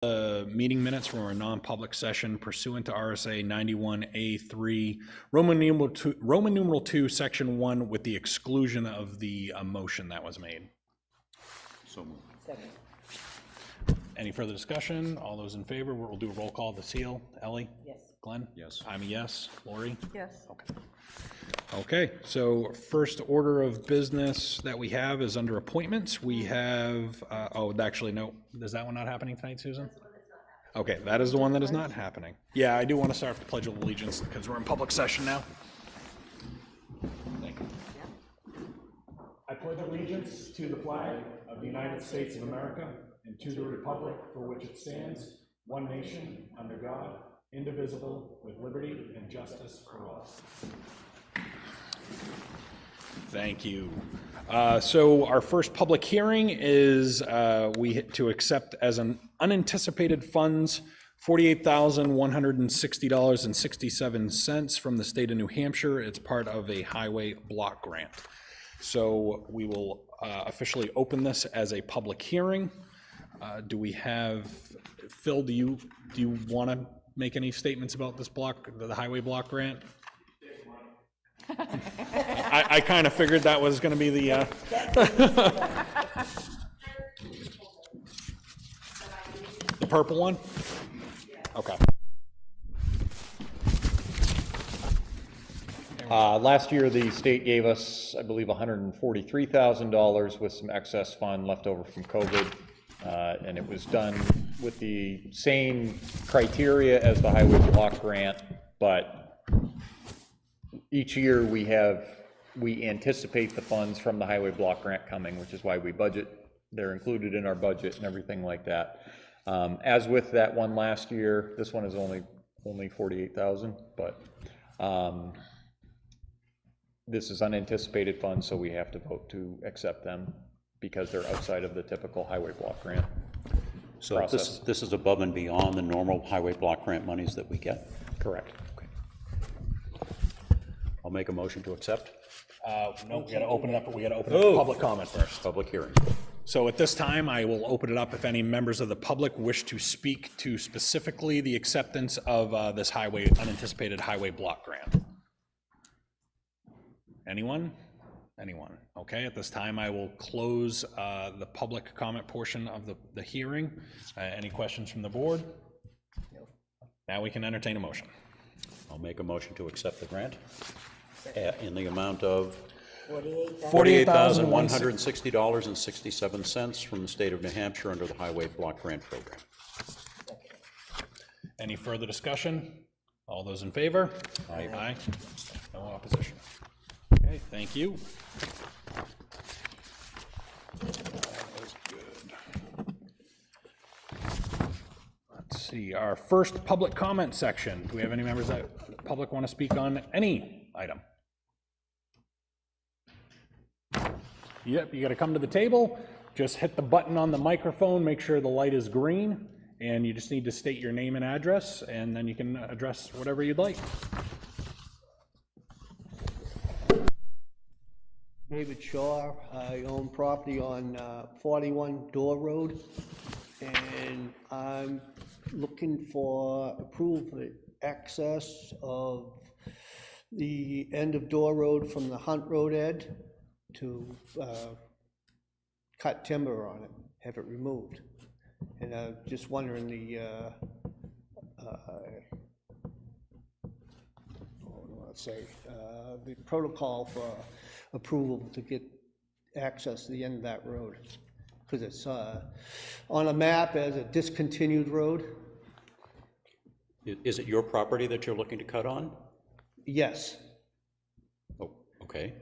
Meeting minutes from our non-public session pursuant to RSA 91A3, Roman numeral 2, Section 1, with the exclusion of the motion that was made. So moved. Second. Any further discussion? All those in favor? We'll do a roll call to seal. Ellie? Yes. Glenn? Yes. I'm a yes. Lori? Yes. Okay. Okay, so first order of business that we have is under appointments. We have, actually, no, is that one not happening tonight, Susan? Okay, that is the one that is not happening. Yeah, I do want to start with the Pledge of Allegiance because we're in public session now. Thank you. I pledge allegiance to the flag of the United States of America and to the republic for which it stands, one nation, under God, indivisible, with liberty and justice for all. Thank you. So our first public hearing is to accept as an unanticipated funds $48,160.67 from the state of New Hampshire. It's part of a highway block grant. So we will officially open this as a public hearing. Do we have, Phil, do you want to make any statements about this block, the highway block grant? I kind of figured that was going to be the the purple one? Okay. Last year, the state gave us, I believe, $143,000 with some excess fund left over from COVID. And it was done with the same criteria as the highway block grant, but each year we anticipate the funds from the highway block grant coming, which is why we budget. They're included in our budget and everything like that. As with that one last year, this one is only 48,000, but this is unanticipated funds, so we have to vote to accept them because they're outside of the typical highway block grant So process. this is above and beyond the normal highway block grant monies that we get? Correct. I'll make a motion to accept. No, we got to open it up. We got to open up public comment first. Public hearing. So at this time, I will open it up if any members of the public wish to speak to specifically the acceptance of this unanticipated highway block grant. Anyone? Anyone? Okay, at this time, I will close the public comment portion of the hearing. Any questions from the board? No. Now we can entertain a motion. I'll make a motion to accept the grant in the amount of $48,160.67 from the state of New Hampshire under the highway block grant program. Any further discussion? All those in favor? Aye. Aye. No opposition. Okay, thank you. That was good. Let's see, our first public comment section. Do we have any members of the public want to speak on any item? Yep, you got to come to the table, just hit the button on the microphone, make sure the light is green, and you just need to state your name and address, and then you can address whatever you'd like. David Shaw. I own property on 41 Door Road, and I'm looking for approval for access of the end of Door Road from the Hunt Road end to cut timber on it, have it removed. And I'm just wondering the the protocol for approval to get access to the end of that road, because it's on a map as a discontinued road. Is it your property that you're looking to cut on? Yes. Oh, okay.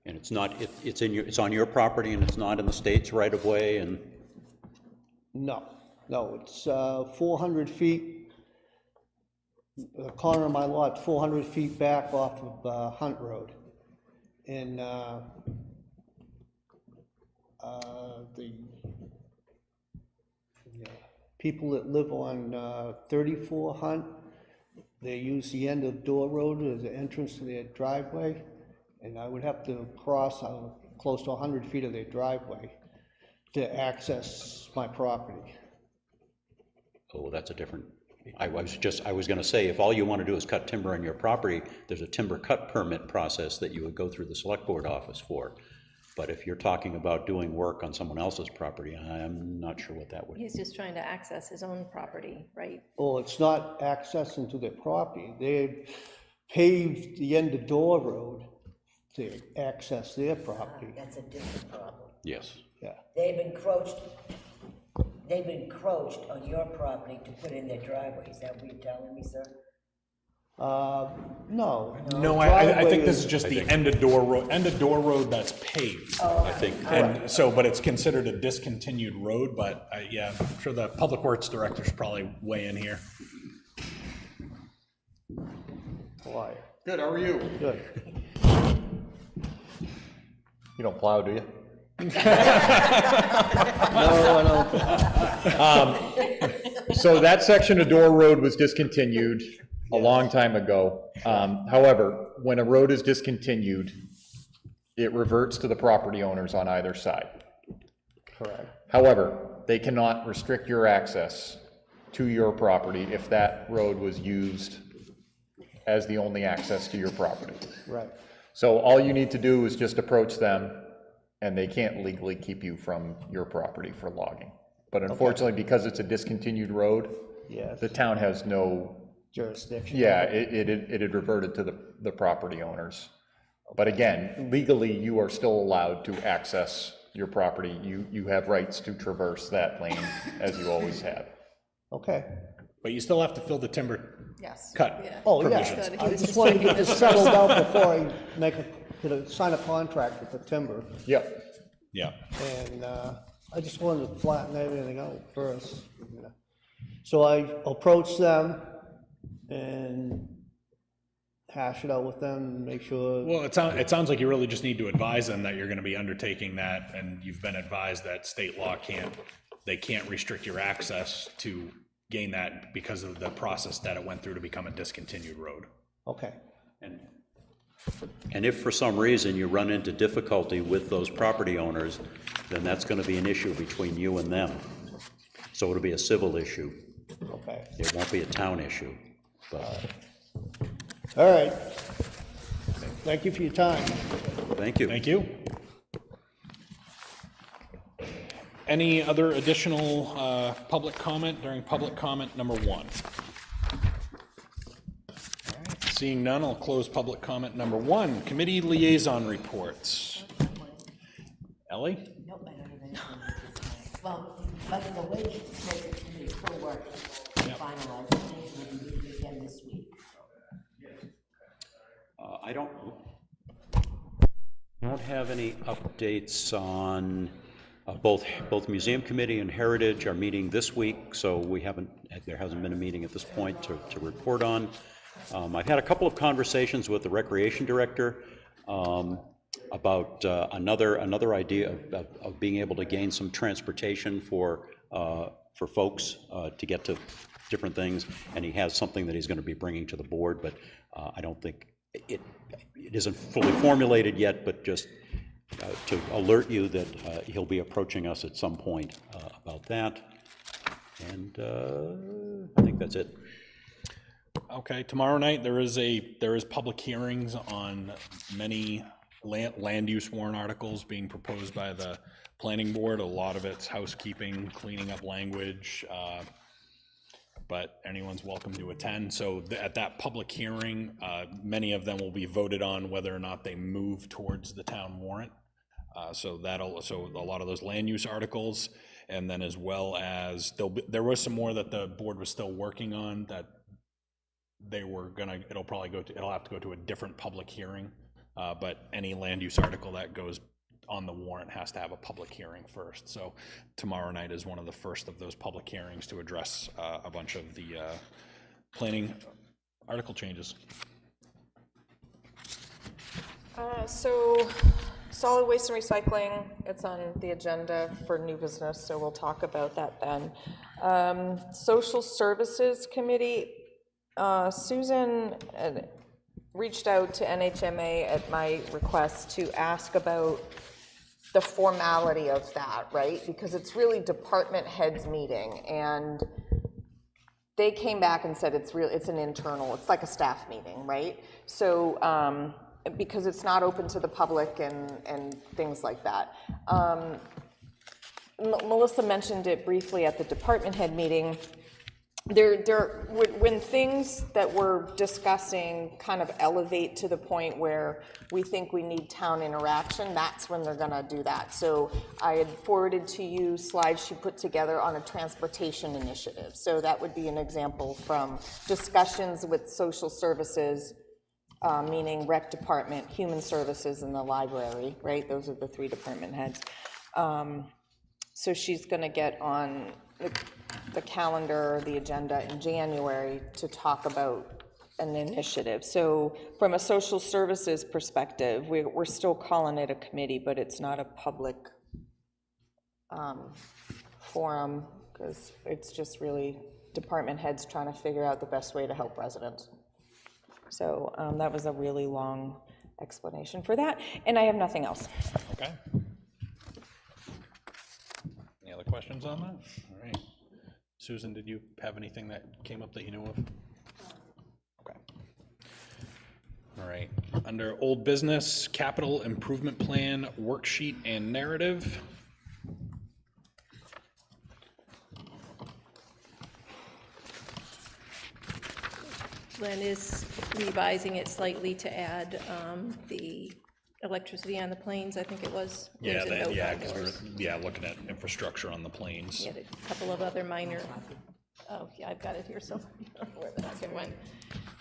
And it's not, it's on your property and it's not in the state's right of way and? No, it's 400 feet, the corner of my lot, 400 feet back off of Hunt Road. And the people that live on 34 Hunt, they use the end of Door Road as the entrance to their driveway, and I would have to cross close to 100 feet of their driveway to access my property. Oh, that's a different, I was gonna say, if all you want to do is cut timber on your property, there's a timber cut permit process that you would go through the select board office for. But if you're talking about doing work on someone else's property, I'm not sure what that would. He's just trying to access his own property, right? Well, it's not accessing to their property. They paved the end of Door Road to access their property. That's a different problem. Yes. Yeah. They've encroached on your property to put in their driveway. Is that what you're telling me, sir? No. No, I think this is Driveway just the end of Door Road that's paved. I think, And so, but it's considered a discontinued road, but yeah, I'm sure the Public Works Director's probably weigh in here. Why? Good, how are you? Good. You don't plow, do you? No, I don't. So that section of Door Road was discontinued a long time ago. However, when a road is discontinued, it reverts to the property owners on either side. Correct. However, they cannot restrict your access to your property if that road was used as the only access to your property. Right. So all you need to do is just approach them, and they can't legally keep you from your property for logging. But unfortunately, because it's a discontinued road, Yes. the town has no, Jurisdiction. yeah, it had reverted to the property owners. But again, legally, you are still allowed to access your property. You have rights to traverse that lane as you always have. Okay. But you still have to fill the timber Yes. cut. Oh, Provisions. yeah. I just wanted to get this settled out before I make sign a contract with the timber. Yep. Yeah. And I just wanted to flatten everything out first. So I approached them and hash it out with them and make sure. Well, it sounds like you really just need to advise them that you're gonna be undertaking that, and you've been advised that state law can't restrict your access to gain that because of the process that it went through to become a discontinued road. Okay. and if for some reason you run into difficulty with those property owners, then that's gonna be an issue between you and them. So it'll be a civil issue. Okay. It won't be a town issue, but, All right. Thank you for your time. thank you. Thank you. Any other additional public comment during public comment number 1? All right, seeing none, I'll close public comment number 1. Committee liaison reports. Ellie? Nope, I don't have anything at this time. Well, but the wage maker committee still working to finalize things, and we'll be meeting again this week. I don't have any updates on, both Museum Committee and Heritage are meeting this week, so there hasn't been a meeting at this point to report on. I've had a couple of conversations with the Recreation Director about another idea of being able to gain some transportation for folks to get to different things, and he has something that he's going to be bringing to the board, but I don't think it isn't fully formulated yet, but just to alert you that he'll be approaching us at some point about that. And I think that's it. Okay, tomorrow night there is public hearings on many land use warrant articles being proposed by the planning board. A lot of it's housekeeping, cleaning up language, but anyone's welcome to attend. So at that public hearing, many of them will be voted on whether or not they move towards the town warrant. So a lot of those land use articles, and then as well as there was some more that the board was still working on that it'll have to go to a different public hearing. But any land use article that goes on the warrant has to have a public hearing first. So tomorrow night is one of the first of those public hearings to address a bunch of the planning article changes. So solid waste and recycling, it's on the agenda for new business, so we'll talk about that then. Social Services Committee, Susan reached out to NHMA at my request to ask about the formality of that, right? Because it's really department heads meeting, and they came back and said it's an internal, it's like a staff meeting, right? So, because it's not open to the public and things like that. Melissa mentioned it briefly at the department head meeting. When things that we're discussing kind of elevate to the point where we think we need town interaction, that's when they're gonna do that. So I had forwarded to you slides she put together on a transportation initiative. So that would be an example from discussions with social services, meaning rec department, human services, and the library, right? Those are the 3 department heads. So she's gonna get on the calendar, the agenda in January to talk about an initiative. So from a social services perspective, we're still calling it a committee, but it's not a public forum, because it's just really department heads trying to figure out the best way to help residents. So that was a really long explanation for that, and I have nothing else. Okay. Any other questions on that? All right. Susan, did you have anything that came up that you knew of? Okay. All right. Under old business, capital improvement plan, worksheet and narrative. Glenn is revising it slightly to add the electricity on the planes, I think it was. Yeah, There's a note on 'cause yours. we're looking at infrastructure on the planes. He had a couple of other minor, oh, yeah, I've got it here somewhere, where the heck it went.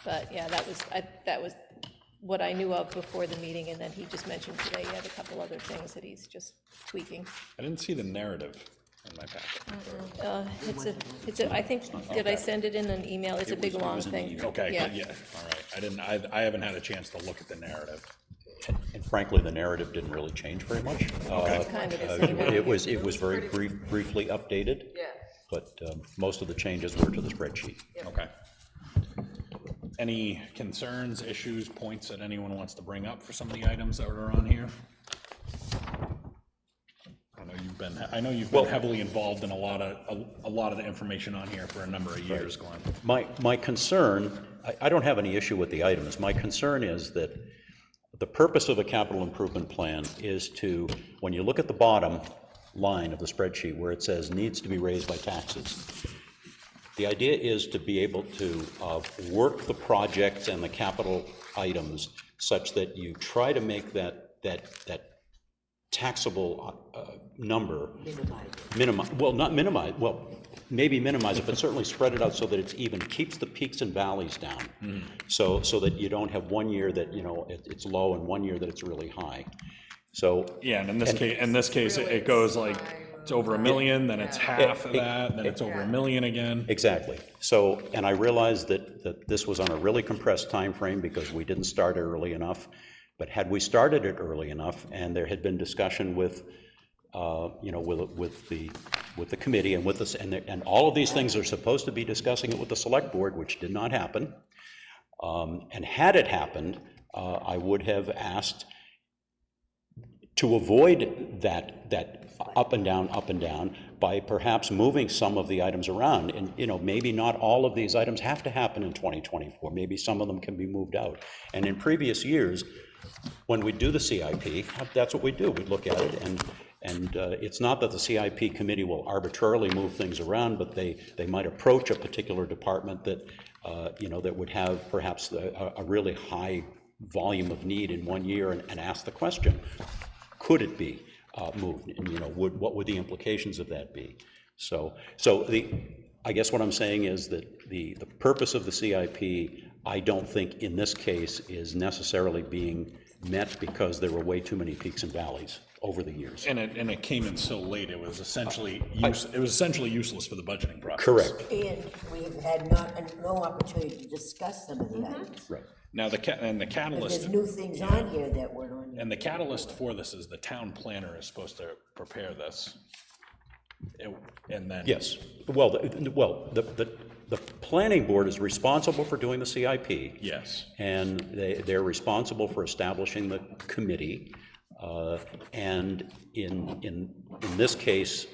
But, yeah, that was what I knew of before the meeting, and then he just mentioned today he had a couple other things that he's just tweaking. I didn't see the narrative in my packet. I think, did I send it in an email? It's a big, long thing. Okay, Yeah. good, yeah, all right. I haven't had a chance to look at the narrative. And frankly, the narrative didn't really change very much. It's kind of the same. It was very briefly updated. Yeah. But most of the changes were to the spreadsheet. Okay. Any concerns, issues, points that anyone wants to bring up for some of the items that are on here? I know you've been heavily involved in a lot of the information on here for a number of years, Glenn. My concern, I don't have any issue with the items. My concern is that the purpose of a capital improvement plan is to, when you look at the bottom line of the spreadsheet where it says needs to be raised by taxes, the idea is to be able to work the projects and the capital items such that you try to make that taxable number maybe minimize it, but certainly spread it out so that it's even, keeps the peaks and valleys down. So that you don't have one year that, it's low and one year that it's really high. So Yeah, and in this case, it goes like, it's over $1 million, then it's half of that, then it's over $1 million again. exactly. So, and I realized that this was on a really compressed time frame because we didn't start early enough. But had we started it early enough, and there had been discussion with, with the committee and with us, and all of these things are supposed to be discussing it with the select board, which did not happen. And had it happened, I would have asked to avoid that up and down by perhaps moving some of the items around. And, maybe not all of these items have to happen in 2024. Maybe some of them can be moved out. And in previous years, when we do the CIP, that's what we do. We look at it, and it's not that the CIP committee will arbitrarily move things around, but they might approach a particular department that, that would have perhaps a really high volume of need in one year and ask the question, could it be moved? And, what would the implications of that be? So I guess what I'm saying is that the purpose of the CIP, I don't think in this case is necessarily being met because there were way too many peaks and valleys over the years. And it came in so late, it was essentially useless for the budgeting process. Correct. And we have had no opportunity to discuss some of the items. Right. Now, the But catalyst, there's new things on here that weren't on. and the catalyst for this is the town planner is supposed to prepare this. And then. Yes. Well, the planning board is responsible for doing the CIP. Yes. And they're responsible for establishing the committee. And in this case,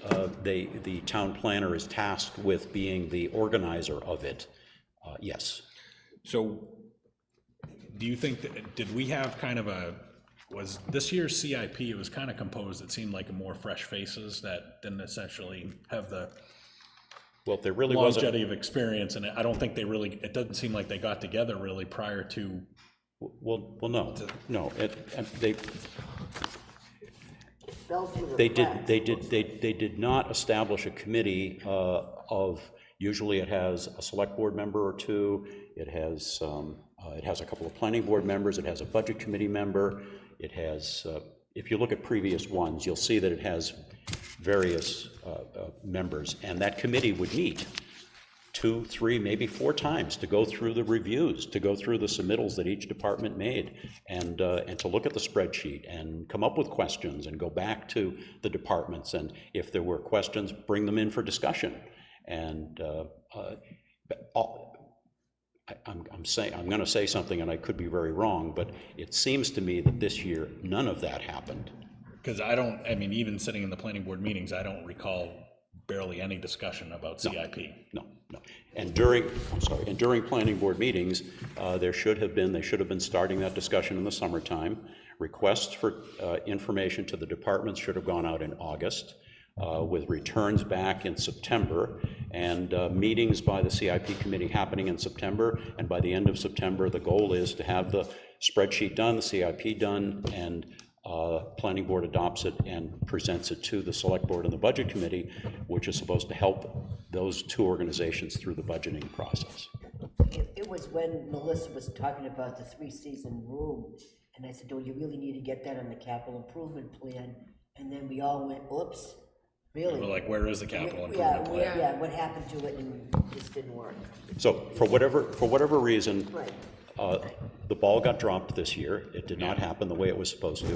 the town planner is tasked with being the organizer of it. Yes. So do you think that, did we have kind of was this year's CIP, it was kind of composed, it seemed like more fresh faces that didn't essentially have the Well, there really wasn't. longevity of experience, and I don't think they really, it doesn't seem like they got together really prior to. Well, no. Fell through the They cracks. did not establish a committee of, usually it has a select board member or two, it has a couple of planning board members, it has a budget committee member, it has, if you look at previous ones, you'll see that it has various members, and that committee would meet 2, 3, maybe 4 times to go through the reviews, to go through the submittals that each department made, and to look at the spreadsheet and come up with questions and go back to the departments, and if there were questions, bring them in for discussion. And I'm going to say something, and I could be very wrong, but it seems to me that this year none of that happened. Because I mean, even sitting in the planning board meetings, I don't recall barely any discussion about CIP. No. And during planning board meetings, they should have been starting that discussion in the summertime. Requests for information to the departments should have gone out in August, with returns back in September, and meetings by the CIP committee happening in September, and by the end of September, the goal is to have the spreadsheet done, the CIP done, and planning board adopts it and presents it to the select board and the budget committee, which is supposed to help those 2 organizations through the budgeting process. It was when Melissa was talking about the 3-season room, and I said, oh, you really need to get that on the capital improvement plan, and then we all went, oops, really? We're like, where is the capital improvement plan? Yeah, what happened to it, and this didn't work. So for whatever reason, Right. the ball got dropped this year. It did not happen the way it was supposed to,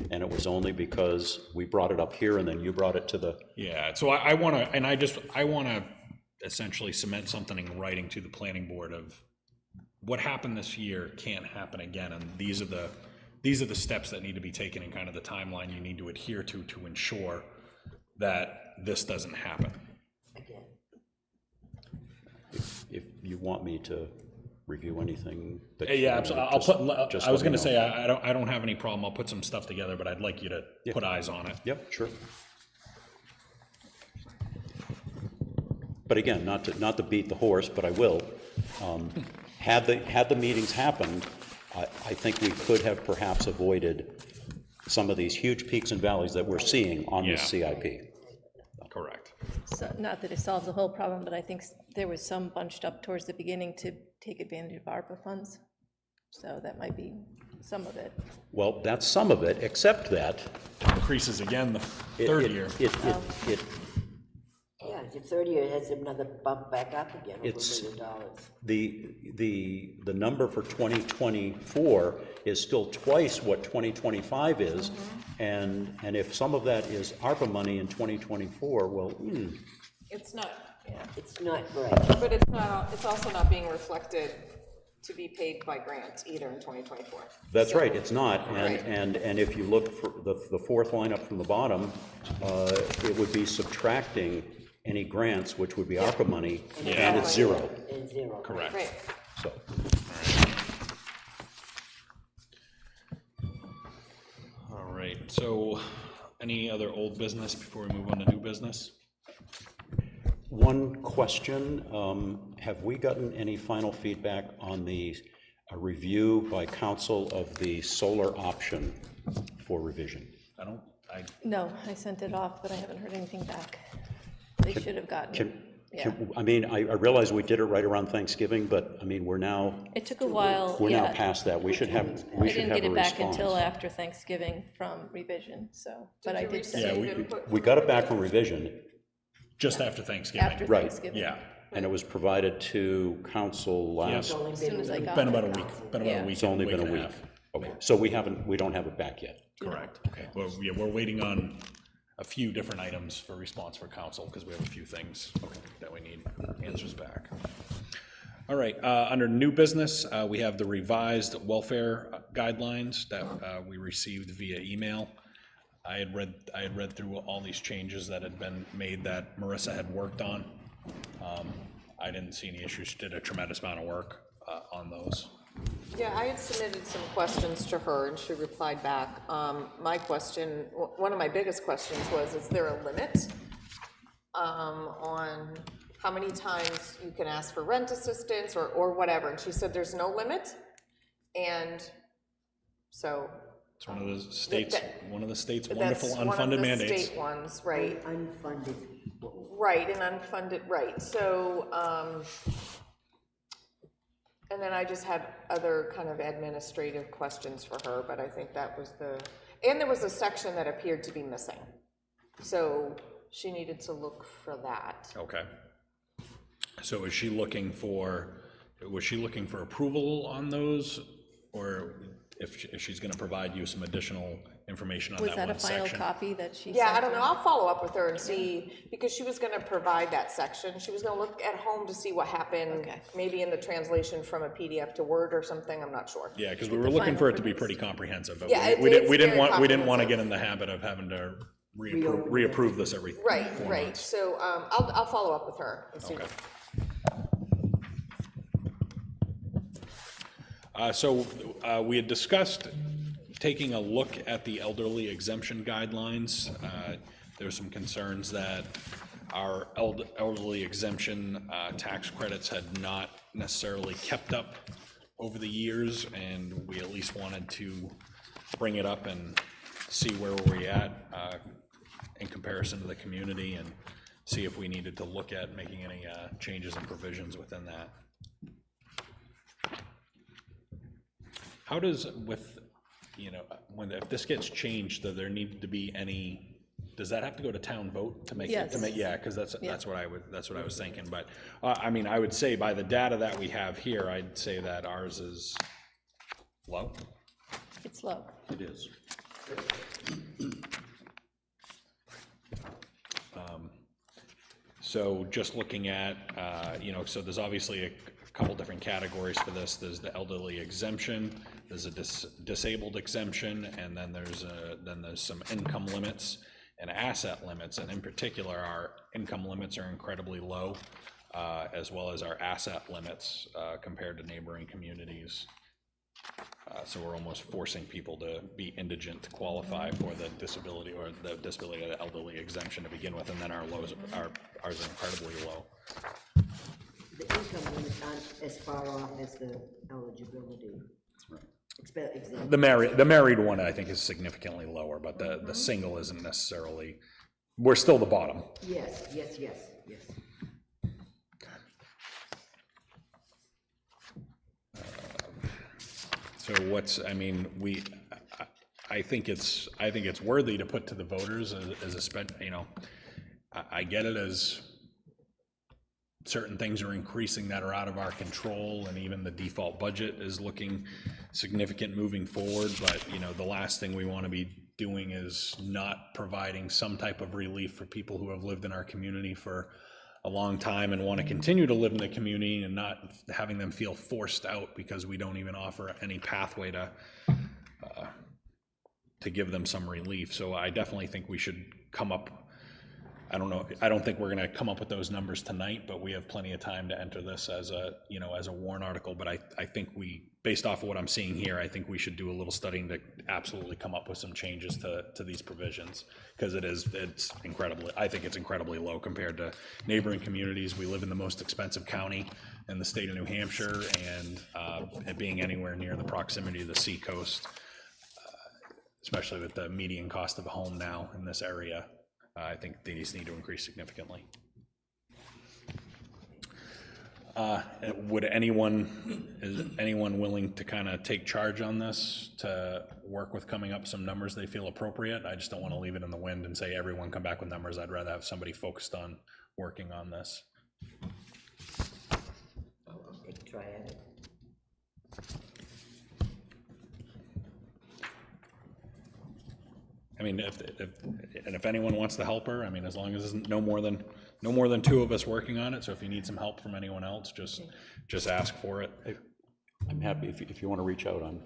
and it was only because we brought it up here and then you brought it to the. Yeah, so I want to essentially cement something in writing to the planning board of what happened this year can't happen again, and these are the steps that need to be taken and kind of the timeline you need to adhere to ensure that this doesn't happen. Again. If you want me to review anything. Yeah, absolutely. I'll put. I was going to let me say know. I don't have any problem. I'll put some stuff together, but I'd like you to put eyes on it. Yep, sure. But again, not to beat the horse, but I will. Had the meetings happened, I think we could have perhaps avoided some of these huge peaks and valleys that we're seeing on this CIP. Correct. So, not that it solves the whole problem, but I think there was some bunched up towards the beginning to take advantage of ARPA funds. So that might be some of it. Well, that's some of it, except that Increases again the third year. Yeah, the 3rd year has another bump back up again, over It's- $1 million. the number for 2024 is still twice what 2025 is, and if some of that is ARPA money in 2024, well, It's not, It's not right. but it's also not being reflected to be paid by grant either in 2024. that's right, it's not, Right. and if you look for the 4th line up from the bottom, it would be subtracting any grants, which would be ARPA money, and it's zero, And 0. Correct. Right. so. All right. So, any other old business before we move on to new business? One question, have we gotten any final feedback on the review by council of the solar option for revision? No, I sent it off, but I haven't heard anything back. They should have gotten it. I mean, I realize we did it right around Thanksgiving, but I mean, we're now It took a while, now yeah. past that. We should have I a didn't get it back until response. after Thanksgiving from revision, so, but I you did send Yeah, it We got it back from revision, Just after Thanksgiving. after right. Thanksgiving. Yeah. and it was provided to council last. Yep. As soon as I got Been it. about a week. Been about Yeah. a week. It's only been a and week. half. Okay, so we don't have it back yet. Correct. Okay. Well, yeah, we're waiting on a few different items for response for council because we have a few things that we need answers back. All right. Under new business, we have the revised welfare guidelines that we received via email. I had read through all these changes that had been made that Marissa had worked on. I didn't see any issues. She did a tremendous amount of work on those. Yeah, I had submitted some questions to her, and she replied back. My question, one of my biggest questions was, is there a limit on how many times you can ask for rent assistance or whatever? And she said there's no limit, and so. It's one of the states, wonderful That's unfunded one of the mandates. state ones, right? Unfunded. Right, and unfunded, right, so, and then I just had other kind of administrative questions for her, but I think that was and there was a section that appeared to be missing. So she needed to look for that. Okay. So was she looking for approval on those, or if she's gonna provide you some additional information on Was that that a one final section? copy that she sent? Yeah, I don't know, you? I'll follow up with her and see, because she was gonna provide that section. She was gonna look at home to see what happened, Okay. maybe in the translation from a PDF to Word or something, I'm not sure. Yeah, because we were looking for it to be pretty comprehensive, but Yeah, we didn't it's want very to get comprehensive. in the habit of having to reapprove this every Right, 4 right, months. so, I'll follow up with her and see. Okay. So we had discussed taking a look at the elderly exemption guidelines. There's some concerns that our elderly exemption tax credits had not necessarily kept up over the years, and we at least wanted to bring it up and see where we're at in comparison to the community, and see if we needed to look at making any changes and provisions within that. How does, with, if this gets changed, does there need to be any, does that have to go to town vote to make it? Yes. Yeah, because that's what I was thinking, but, I mean, I would say by the data that we have here, I'd say that ours is low. It's low. It is. So just looking at, so there's obviously a couple different categories for this. There's the elderly exemption, there's a disabled exemption, and then there's some income limits and asset limits. And in particular, our income limits are incredibly low, as well as our asset limits compared to neighboring communities. So we're almost forcing people to be indigent to qualify for the disability or the disability of the elderly exemption to begin with, and then ours are incredibly low. The income limits aren't as far off as the eligibility. Exactly. The married one, I think, is significantly lower, but the single isn't necessarily, we're still the bottom. Yes. So I think it's worthy to put to the voters as a I get it as certain things are increasing that are out of our control, and even the default budget is looking significant moving forward, but, the last thing we want to be doing is not providing some type of relief for people who have lived in our community for a long time and want to continue to live in the community, and not having them feel forced out because we don't even offer any pathway to give them some relief. So I definitely think we should come up, I don't think we're going to come up with those numbers tonight, but we have plenty of time to enter this as a warrant article. But I think based off of what I'm seeing here, I think we should do a little studying to absolutely come up with some changes to these provisions, because it's incredibly low compared to neighboring communities. We live in the most expensive county in the state of New Hampshire, and it being anywhere near the proximity of the seacoast, especially with the median cost of a home now in this area, I think these need to increase significantly. Is anyone willing to kind of take charge on this, to work with coming up some numbers they feel appropriate? I just don't want to leave it in the wind and say everyone come back with numbers. I'd rather have somebody focused on working on this. I'll take a try at it. I mean, if anyone wants to help her, I mean, as long as there's no more than 2 of us working on it. So if you need some help from anyone else, just ask for it. I'm happy if you want to reach out on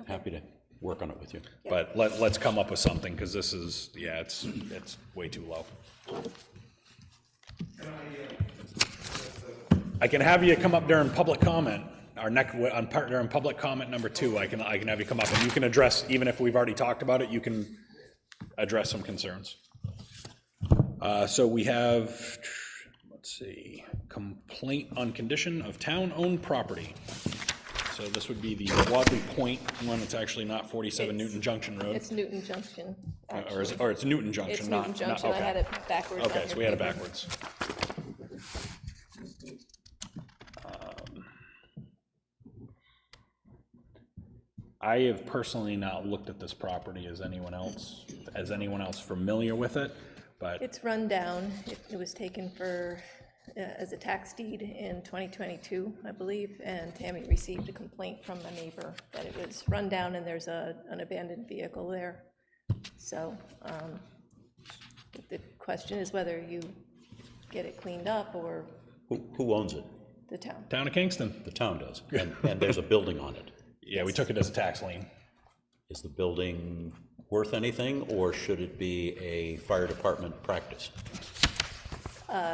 happy to work on it with you. But let's come up with something, because this is, yeah, it's way too low. I can have you come up during public comment, during public comment number 2, I can have you come up, and you can address, even if we've already talked about it, you can address some concerns. So we have, let's see, complaint on condition of town-owned property. So this would be the Wadley Point one. It's actually not 47 Newton Junction Road. It's Newton Junction. Or it's Newton Junction, It's not... Newton Junction, I okay. had it backwards. on Okay, your so we had it paper. backwards. I have personally not looked at this property. Is anyone else familiar with it? But It's run down. It was taken for, as a tax deed in 2022, I believe, and Tammy received a complaint from a neighbor that it was run down and there's an abandoned vehicle there. So the question is whether you get it cleaned up or Who owns it? the town. Town of Kingston. The town does, and there's a building on it. Yeah, we took it as a tax lien. Is the building worth anything, or should it be a fire department practice?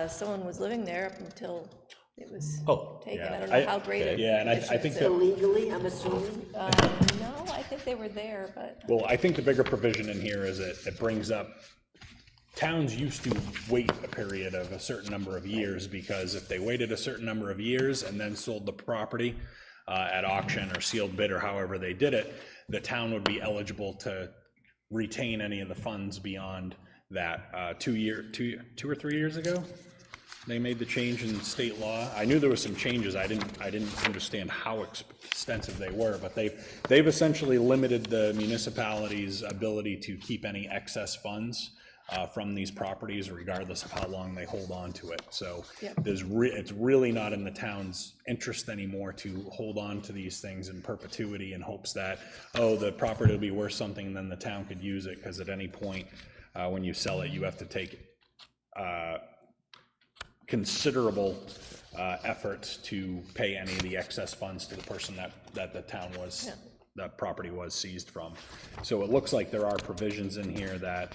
Someone was living there up until it was Oh, taken. yeah. I don't know how great a Yeah, and I condition think it's that, in. Illegally, I'm assuming? No, I think they were there, but well, I think the bigger provision in here is it brings up, towns used to wait a period of a certain number of years, because if they waited a certain number of years and then sold the property at auction or sealed bid or however they did it, the town would be eligible to retain any of the funds beyond that. 2 or 3 years ago, they made the change in state law. I knew there was some changes. I didn't understand how extensive they were, but they've essentially limited the municipality's ability to keep any excess funds from these properties, regardless of how long they hold on to it. So Yep. it's really not in the town's interest anymore to hold on to these things in perpetuity in hopes that, oh, the property will be worth something, and then the town could use it, because at any point when you sell it, you have to take considerable efforts to pay any of the excess funds to the person that the town was, that property was seized from. So it looks like there are provisions in here that,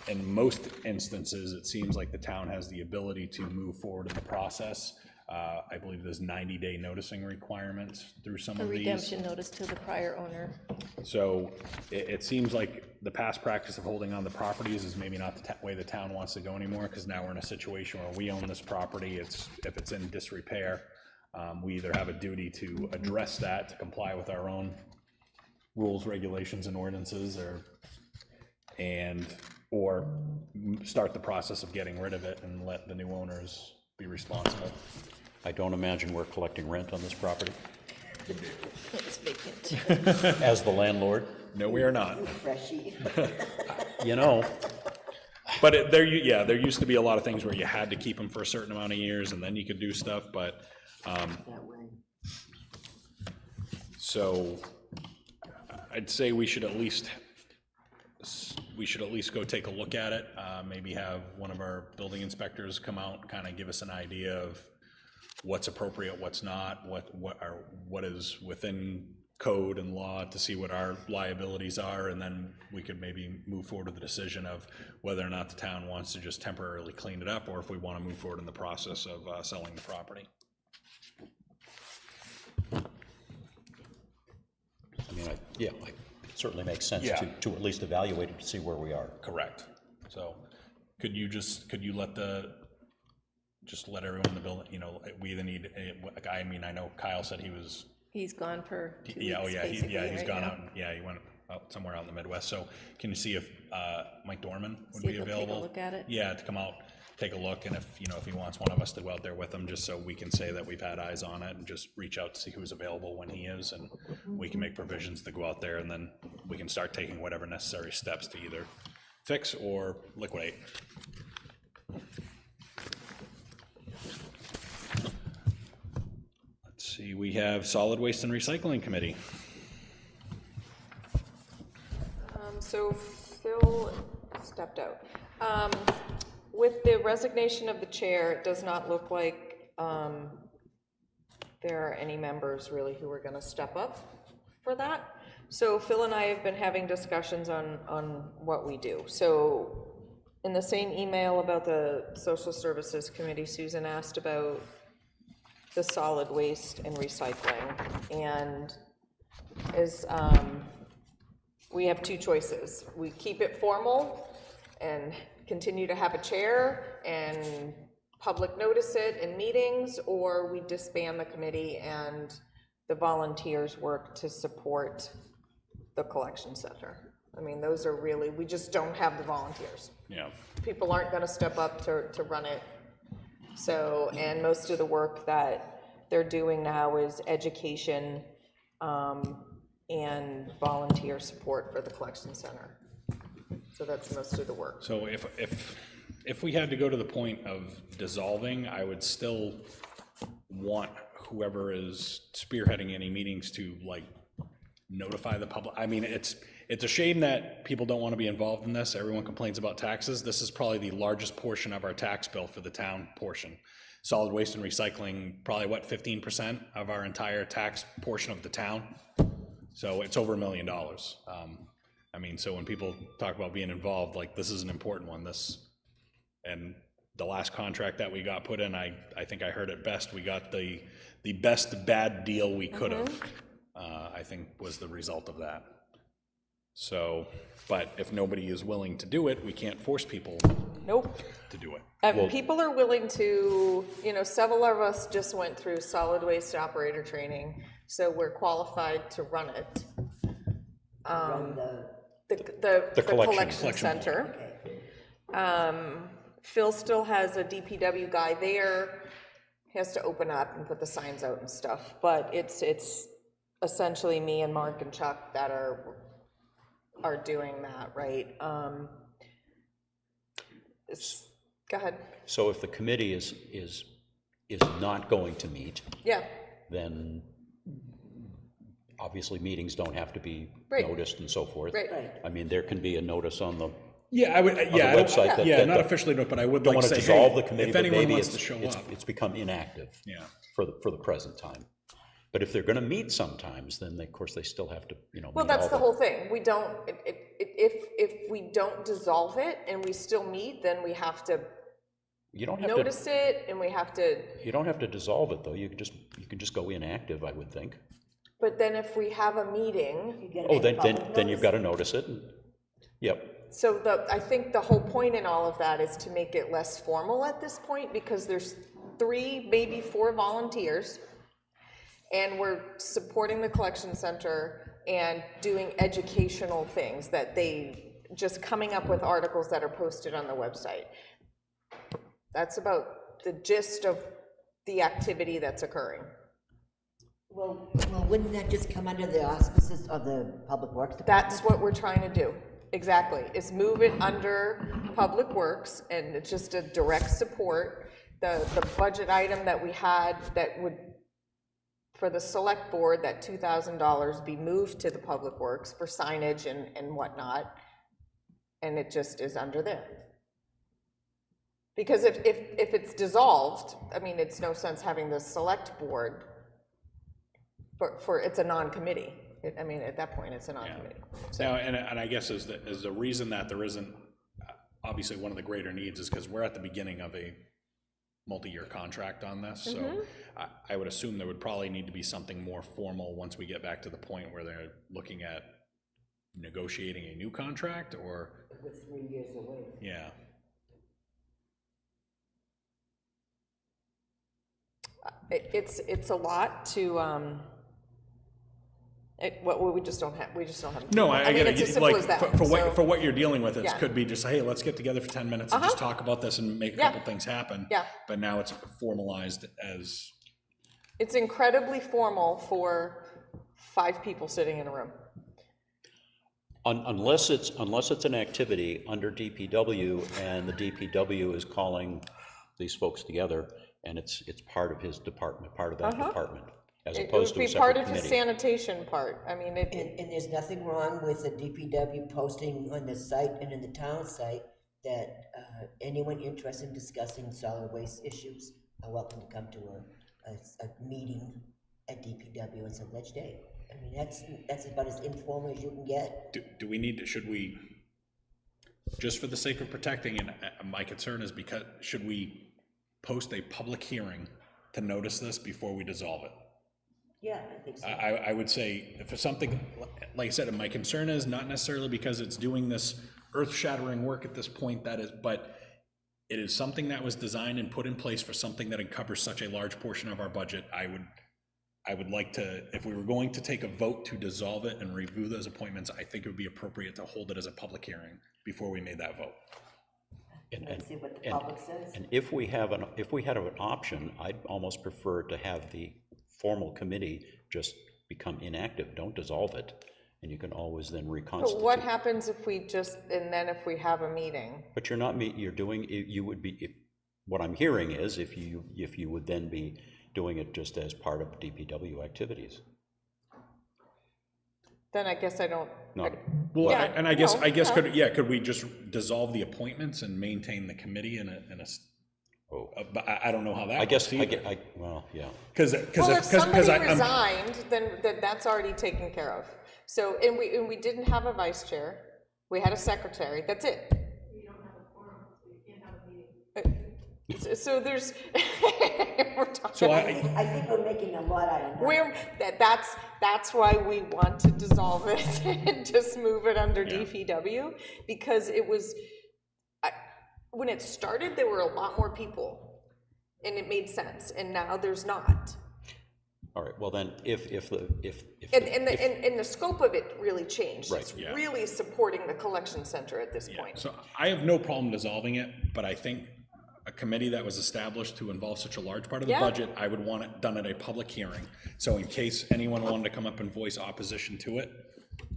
in most instances, it seems like the town has the ability to move forward in the process. I believe there's 90-day noticing requirements through some a of these. redemption notice to the prior owner. So it seems like the past practice of holding on the properties is maybe not the way the town wants to go anymore, because now we're in a situation where we own this property. If it's in disrepair, we either have a duty to address that, to comply with our own rules, regulations, and ordinances, or start the process of getting rid of it and let the new owners be responsible. I don't imagine we're collecting rent on this property It's vacant. as the landlord. No, we are not. Freshy. You know, But there used to be a lot of things where you had to keep them for a certain amount of years, and then you could do stuff, but, That way. so I'd say we should at least go take a look at it, maybe have one of our building inspectors come out, kind of give us an idea of what's appropriate, what's not, what is within code and law, to see what our liabilities are, and then we could maybe move forward with the decision of whether or not the town wants to just temporarily clean it up, or if we want to move forward in the process of selling the property. I mean, it certainly makes sense Yeah. to at least evaluate it to see where we are. Correct. So could you let everyone in the building, we either need, I know Kyle said He's gone for 2 weeks, yeah, oh yeah, basically, he's right gone now. out, he went out somewhere out in the Midwest. So can you see if Mike Dorman would See be if he'll take a available? look at it? Yeah, to come out, take a look, and if he wants one of us to go out there with him, just so we can say that we've had eyes on it, and just reach out to see who's available when he is, and we can make provisions to go out there, and then we can start taking whatever necessary steps to either fix or liquidate. Let's see, we have Solid Waste and Recycling Committee. So Phil stepped out. With the resignation of the chair, it does not look like there are any members really who are going to step up for that. So Phil and I have been having discussions on what we do. So in the same email about the Social Services Committee, Susan asked about the solid waste and recycling. And we have two choices. We keep it formal and continue to have a chair and public notice it in meetings, or we disband the committee and the volunteers work to support the collection center. I mean, those are really, we just don't have the volunteers. Yeah. People aren't gonna step up to run it. So, and most of the work that they're doing now is education and volunteer support for the collection center. So that's most of the work. So if we had to go to the point of dissolving, I would still want whoever is spearheading any meetings to like notify the public. I mean, it's a shame that people don't want to be involved in this. Everyone complains about taxes. This is probably the largest portion of our tax bill for the town portion. Solid waste and recycling, probably what, 15% of our entire tax portion of the town? So it's over $1 million. I mean, so when people talk about being involved, like, this is an important one. And the last contract that we got put in, I think I heard it best, we got the best bad deal we could have, I think was the result of that. So, but if nobody is willing to do it, we can't force people Nope. to do it. People are willing to, several of us just went through solid waste operator training, so we're qualified to run it. From The collection center. okay. Phil still has a DPW guy there. He has to open up and put the signs out and stuff, but it's essentially me and Mark and Chuck that are doing that, right? Go ahead. So if the committee is not going to meet, Yeah, then obviously meetings don't have to be Right. noticed and so forth. right. I mean, there can be a notice on the, Yeah, I would, yeah, I don't- website that- yeah, that not the- officially, but I would don't like want to to say, dissolve the hey, committee, if but anyone maybe wants to show it's up. it's become inactive. Yeah. For the present time. But if they're gonna meet sometimes, then of course they still have to, Well, meet that's all the whole thing. We don't, if we don't dissolve it and we still meet, then we have to You don't have to, notice it and we have to, you don't have to dissolve it, though, you can just go inactive, I would think. but then if we have a meeting, You gotta Oh, make public then you've notice. gotta notice it, yep. so I think the whole point in all of that is to make it less formal at this point, because there's 3, maybe 4 volunteers, and we're supporting the collection center and doing educational things that just coming up with articles that are posted on the website. That's about the gist of the activity that's occurring. Well, wouldn't that just come under the auspices of the Public Works Department? That's what we're trying to do, exactly, is move it under Public Works, and it's just a direct support. The budget item that we had that would, for the select board, that $2,000 be moved to the Public Works for signage and whatnot, and it just is under there. Because if it's dissolved, I mean, it's no sense having the select board, it's a non-committee. I mean, at that point, it's a non-committee. Now, and I guess is the reason that there isn't, obviously, one of the greater needs is because we're at the beginning of a multi-year contract on this, so I would assume there would probably need to be something more formal once we get back to the point where they're looking at negotiating a new contract, or, We're 3 years away. yeah. It's a lot to, we just don't have. No, I get mean, it's as it, simple like, as that. for what you're dealing with, it Yeah. could be just, hey, let's get together for 10 minutes and just talk about this and make a Yeah. couple things happen. Yeah. But now it's formalized as, It's incredibly formal for 5 people sitting in a room. Unless it's an activity under DPW, and the DPW is calling these folks together, and it's part of his department, part of that department, as opposed to a It would be part separate of his committee. sanitation part. I mean, And there's nothing wrong with the DPW posting on the site and in the town site that anyone interested in discussing solid waste issues are welcome to come to a meeting at DPW and said, let's date. I mean, that's about as informal as you can get. Do we need to, should we, just for the sake of protecting, and my concern is because, should we post a public hearing to notice this before we dissolve it? Yeah, I think so. I would say, if it's something, like I said, my concern is not necessarily because it's doing this earth-shattering work at this point, that is, but it is something that was designed and put in place for something that encumbers such a large portion of our budget. I would like to, if we were going to take a vote to dissolve it and review those appointments, I think it would be appropriate to hold it as a public hearing before we made that vote. Let's see what the public says. And if we had an option, I'd almost prefer to have the formal committee just become inactive, don't dissolve it, and you can always then But reconstitute. what happens if we just, and then if we have a meeting? But you're not, you're doing, you would be, what I'm hearing is if you would then be doing it just as part of DPW activities. Then I guess I don't. Not, Well, Yeah, and I guess, yeah. could we just dissolve the appointments and maintain the committee in a but I don't know how that I guess, works either. well, yeah. Because, Well, if somebody I'm, resigned, then that's already taken care of. So, and we didn't have a vice chair, we had a secretary, that's it. You don't have a quorum, so you can't have a meeting. So there's, we're talking. so I think we're making a lot out of that. That's why we want to dissolve it and just move it under DPW, because it was, when it started, there were a lot more people, and it made sense, and now there's not. All right, well then, if And the scope of it really changed. Right, It's yeah. really supporting the collection center at this point. so I have no problem dissolving it, but I think a committee that was established to involve such a large part of the Yeah. budget, I would want it done at a public hearing. So in case anyone wanted to come up and voice opposition to it,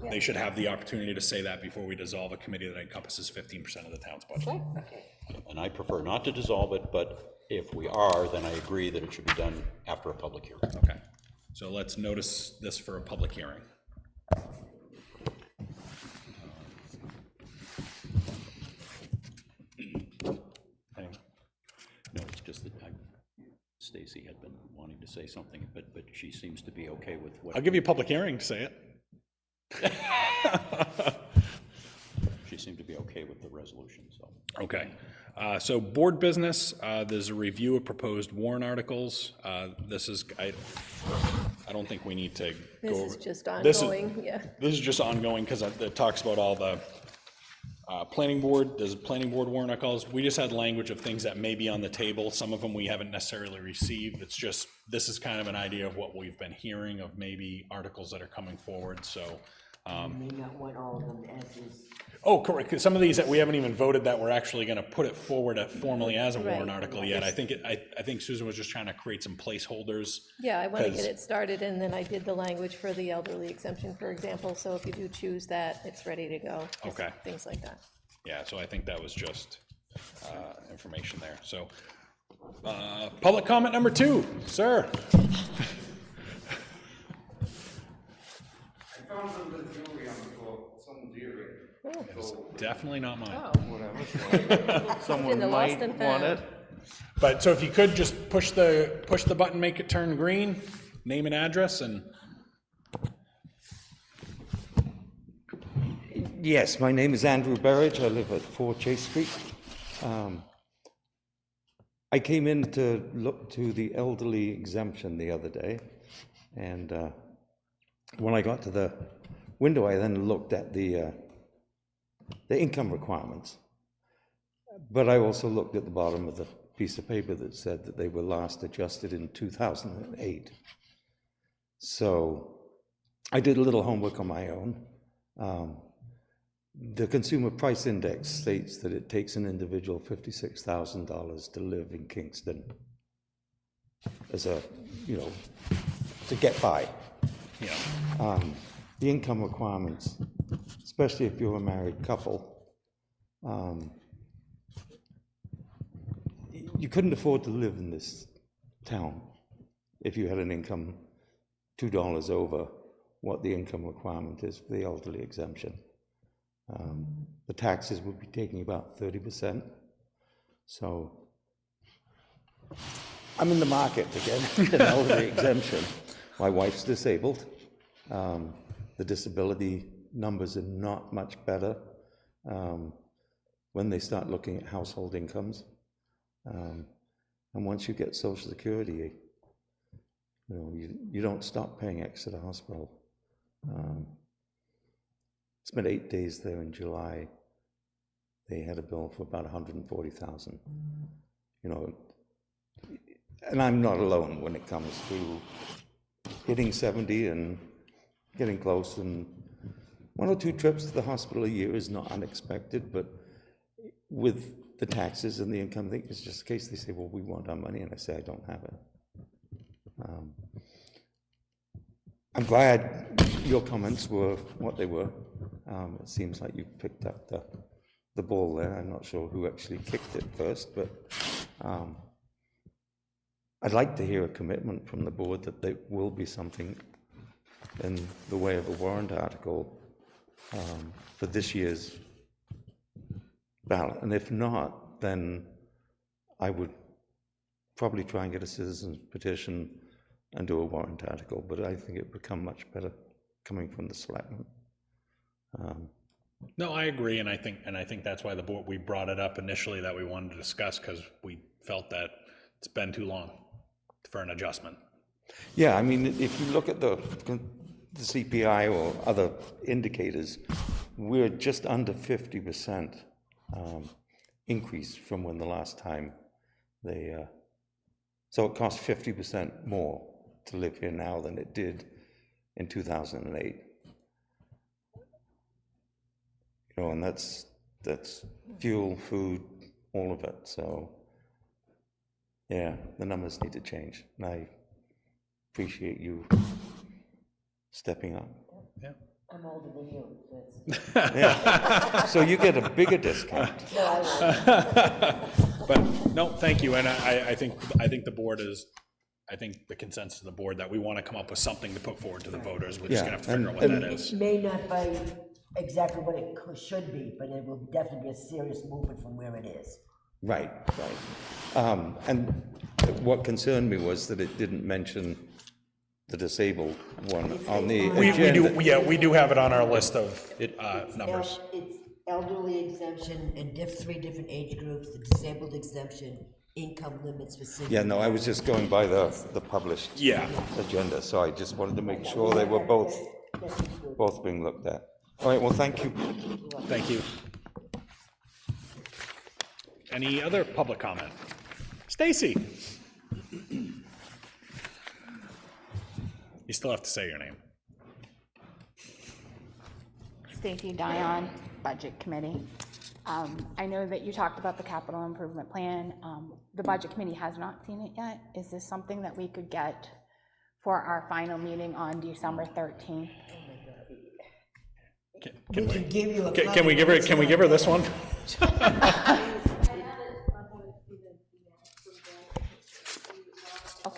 they should have the opportunity to say that before we dissolve a committee that encompasses 15% of the town's budget. Okay. and I prefer not to dissolve it, but if we are, then I agree that it should be done after a public hearing. Okay, so let's notice this for a public hearing. No, it's just that Stacy had been wanting to say something, but she seems to be okay with what. I'll give you a public hearing to say it. She seemed to be okay with the resolution, so. Okay, so board business, there's a review of proposed warrant articles. This is, I don't think we need to go This over. is just This is- ongoing, yeah. This is just ongoing because it talks about all the planning board, there's planning board warrant articles. We just had language of things that may be on the table. Some of them we haven't necessarily received. It's just, this is kind of an idea of what we've been hearing of maybe articles that are coming forward, so. You may not want all of them as is. Oh, correct, 'cause some of these that we haven't even voted that we're actually gonna put it forward formally as a warrant Right. article yet. I think Susan was just trying to create some placeholders. Yeah, I want to 'Cause- get it started, and then I did the language for the elderly exemption, for example, so if you do choose that, it's ready to go. just Okay. Things like that. Yeah, so I think that was just information there, so. Public comment number 2, sir. I found some of the jewelry on the floor, some deer. Definitely not mine. In Someone the lost might and want found. it. But, so if you could just push the button, make it turn green, name and address, and, Yes, my name is Andrew Berridge. I live at 4 Chase Street. I came in to look to the elderly exemption the other day, and when I got to the window, I then looked at the income requirements. But I also looked at the bottom of the piece of paper that said that they were last adjusted in 2008. So I did a little homework on my own. The Consumer Price Index states that it takes an individual $56,000 to live in Kingston as a, to get by. yeah. The income requirements, especially if you're a married couple, you couldn't afford to live in this town if you had an income $2 over what the income requirement is for the elderly exemption. The taxes would be taking about 30%. So I'm in the market to get an elderly exemption My wife's disabled. The disability numbers are not much better when they start looking at household incomes. And once you get Social Security, you don't stop paying Exeter Hospital. Spent 8 days there in July. They had a bill for about $140,000. And I'm not alone when it comes to hitting 70 and getting close. And 1 or 2 trips to the hospital a year is not unexpected, but with the taxes and the income thing, it's just a case they say, well, we want our money, and I say, I don't have it. I'm glad your comments were what they were. It seems like you picked up the ball there. I'm not sure who actually kicked it first, but I'd like to hear a commitment from the board that there will be something in the way of a warrant article for this year's ballot. And if not, then I would probably try and get a citizen's petition and do a warrant article, but I think it would become much better coming from the selectmen. No, I agree, and I think that's why the board, we brought it up initially that we wanted to discuss, because we felt that it's been too long for an adjustment. Yeah, I mean, if you look at the CPI or other indicators, we're just under 50% increase from when the last time they, so it costs 50% more to live here now than it did in 2008. And that's fuel, food, all of it. So yeah, the numbers need to change, and I appreciate you stepping up. Yeah. I'm older than you. Yeah. So you get a bigger discount. But no, thank you, and I think the board is, I think the consensus of the board that we want to come up with something to put forward to the voters. We're just gonna have to figure out what that is. It may not be exactly what it should be, but it will definitely be a serious movement from where it is. Right. And what concerned me was that it didn't mention the disabled one on the agenda. We do have it on our list of numbers. It's elderly exemption and 3 different age groups, the disabled exemption, income limits for seniors. Yeah, no, I was just going by the published agenda, so I just wanted to make sure they were both being looked at. All right, well, thank you. Thank you. Any other public comment? Stacy? You still have to say your name. Stacy Dion, Budget Committee. I know that you talked about the capital improvement plan. The Budget Committee has not seen it yet. Is this something that we could get for our final meeting on December 13th? Can we give her this one?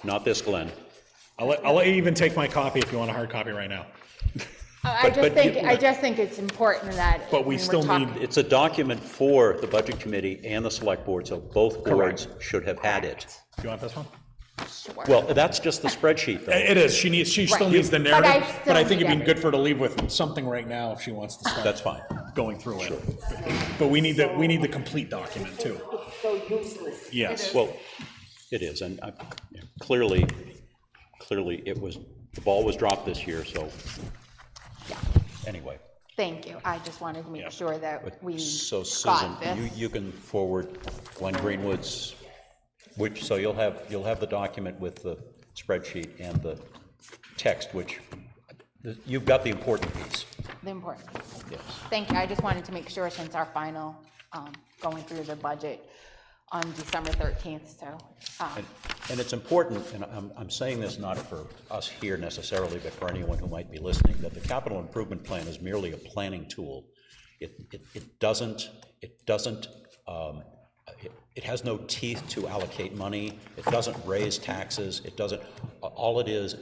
Not this, Glenn. I'll let you even take my copy if you want a hard copy right now. I just think it's important that. But we still need. It's a document for the Budget Committee and the Select Board, so both boards should have had it. Do you want this one? Sure. Well, that's just the spreadsheet, though. It is. She still needs the narrative, but I think it'd be need good for her to leave with something right now if she wants to start. That's fine. Going through it. But we need the complete document too. It's so useless. Yes. Well, it is, and clearly, it was, the ball was dropped this year, so, anyway. Thank you. I just wanted to make sure that we So got Susan, this. you can forward Glenn Greenwood's, so you'll have the document with the spreadsheet and the text, which, you've got the important piece. The important. Yes. Thank you. I just wanted to make sure since our final, going through the budget on December 13th, so. And it's important, and I'm saying this not for us here necessarily, but for anyone who might be listening, that the capital improvement plan is merely a planning tool. It has no teeth to allocate money. It doesn't raise taxes. It doesn't. All it is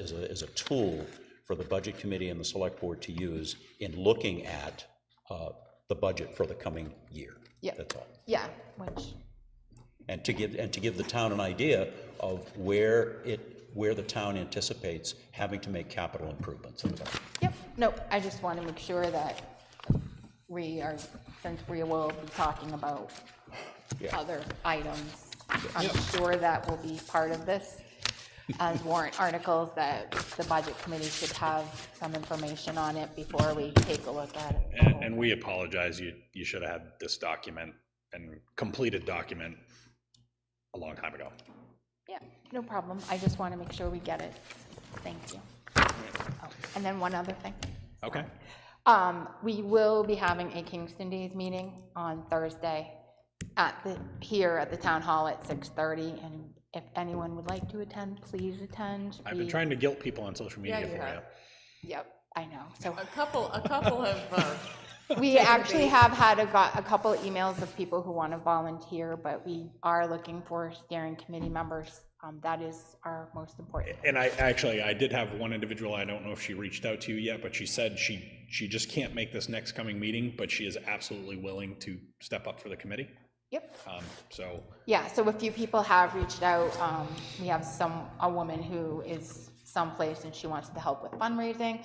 a tool for the Budget Committee and the Select Board to use in looking at the budget for the coming year. Yeah. That's all. Yeah, which. And to give the town an idea of where where the town anticipates having to make capital improvements. Yep, no, I just want to make sure that we are, since we will be talking about other items, I'm sure that will be part of this as warrant articles, that the budget committee should have some information on it before we take a look at it. And we apologize, you should have had this document and completed document a long time ago. Yeah, no problem. I just want to make sure we get it. Thank you. Oh, and then one other thing. Okay. We will be having a Kingston Days meeting on Thursday here at the town hall at 6:30, and if anyone would like to attend, please attend. I've been trying to guilt people on social media for you. Yep, I know. So A couple have, we actually have had a couple of emails of people who want to volunteer, but we are looking for steering committee members. That is our most important. And I did have one individual, I don't know if she reached out to you yet, but she said she just can't make this next coming meeting, but she is absolutely willing to step up for the committee. Yep. So. Yeah, so a few people have reached out. We have a woman who is someplace and she wants to help with fundraising,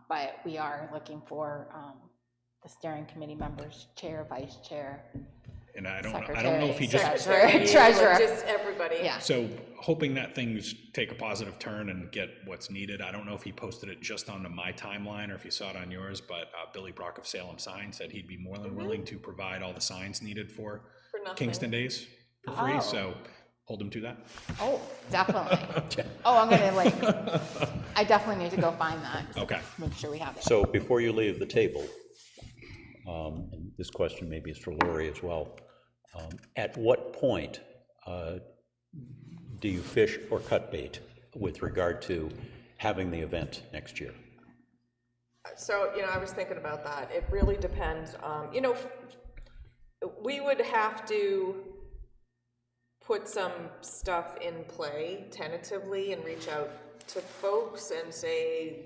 but we are looking for the steering committee members, chair, vice chair, And I don't secretary, know if he just, treasurer. just everybody. Yeah. so hoping that things take a positive turn and get what's needed. I don't know if he posted it just onto my timeline or if you saw it on yours, but Billy Brock of Salem Sign said he'd be more than willing to provide all the signs needed for nothing. Kingston Days for free, so hold him to that. Oh, definitely. Oh, I'm gonna I definitely need to go find that. Okay. Make sure we have it. So before you leave the table, and this question maybe is for Lori as well, at what point do you fish or cut bait with regard to having the event next year? So, I was thinking about that. It really depends. We would have to put some stuff in play tentatively and reach out to folks and say,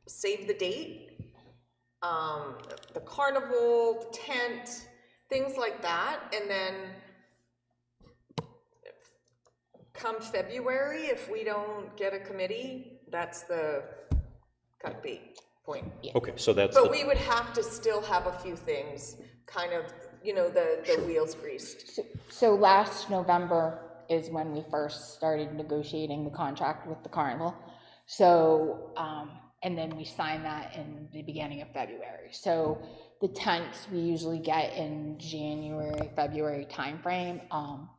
save the date, the carnival, the tent, things like that. And then come February, if we don't get a committee, that's the cut bait point. Okay, so that's, But we would have to still have a few things, kind of, the wheels greased. So last November is when we first started negotiating the contract with the carnival. So, and then we signed that in the beginning of February. So the tents we usually get in January, February timeframe,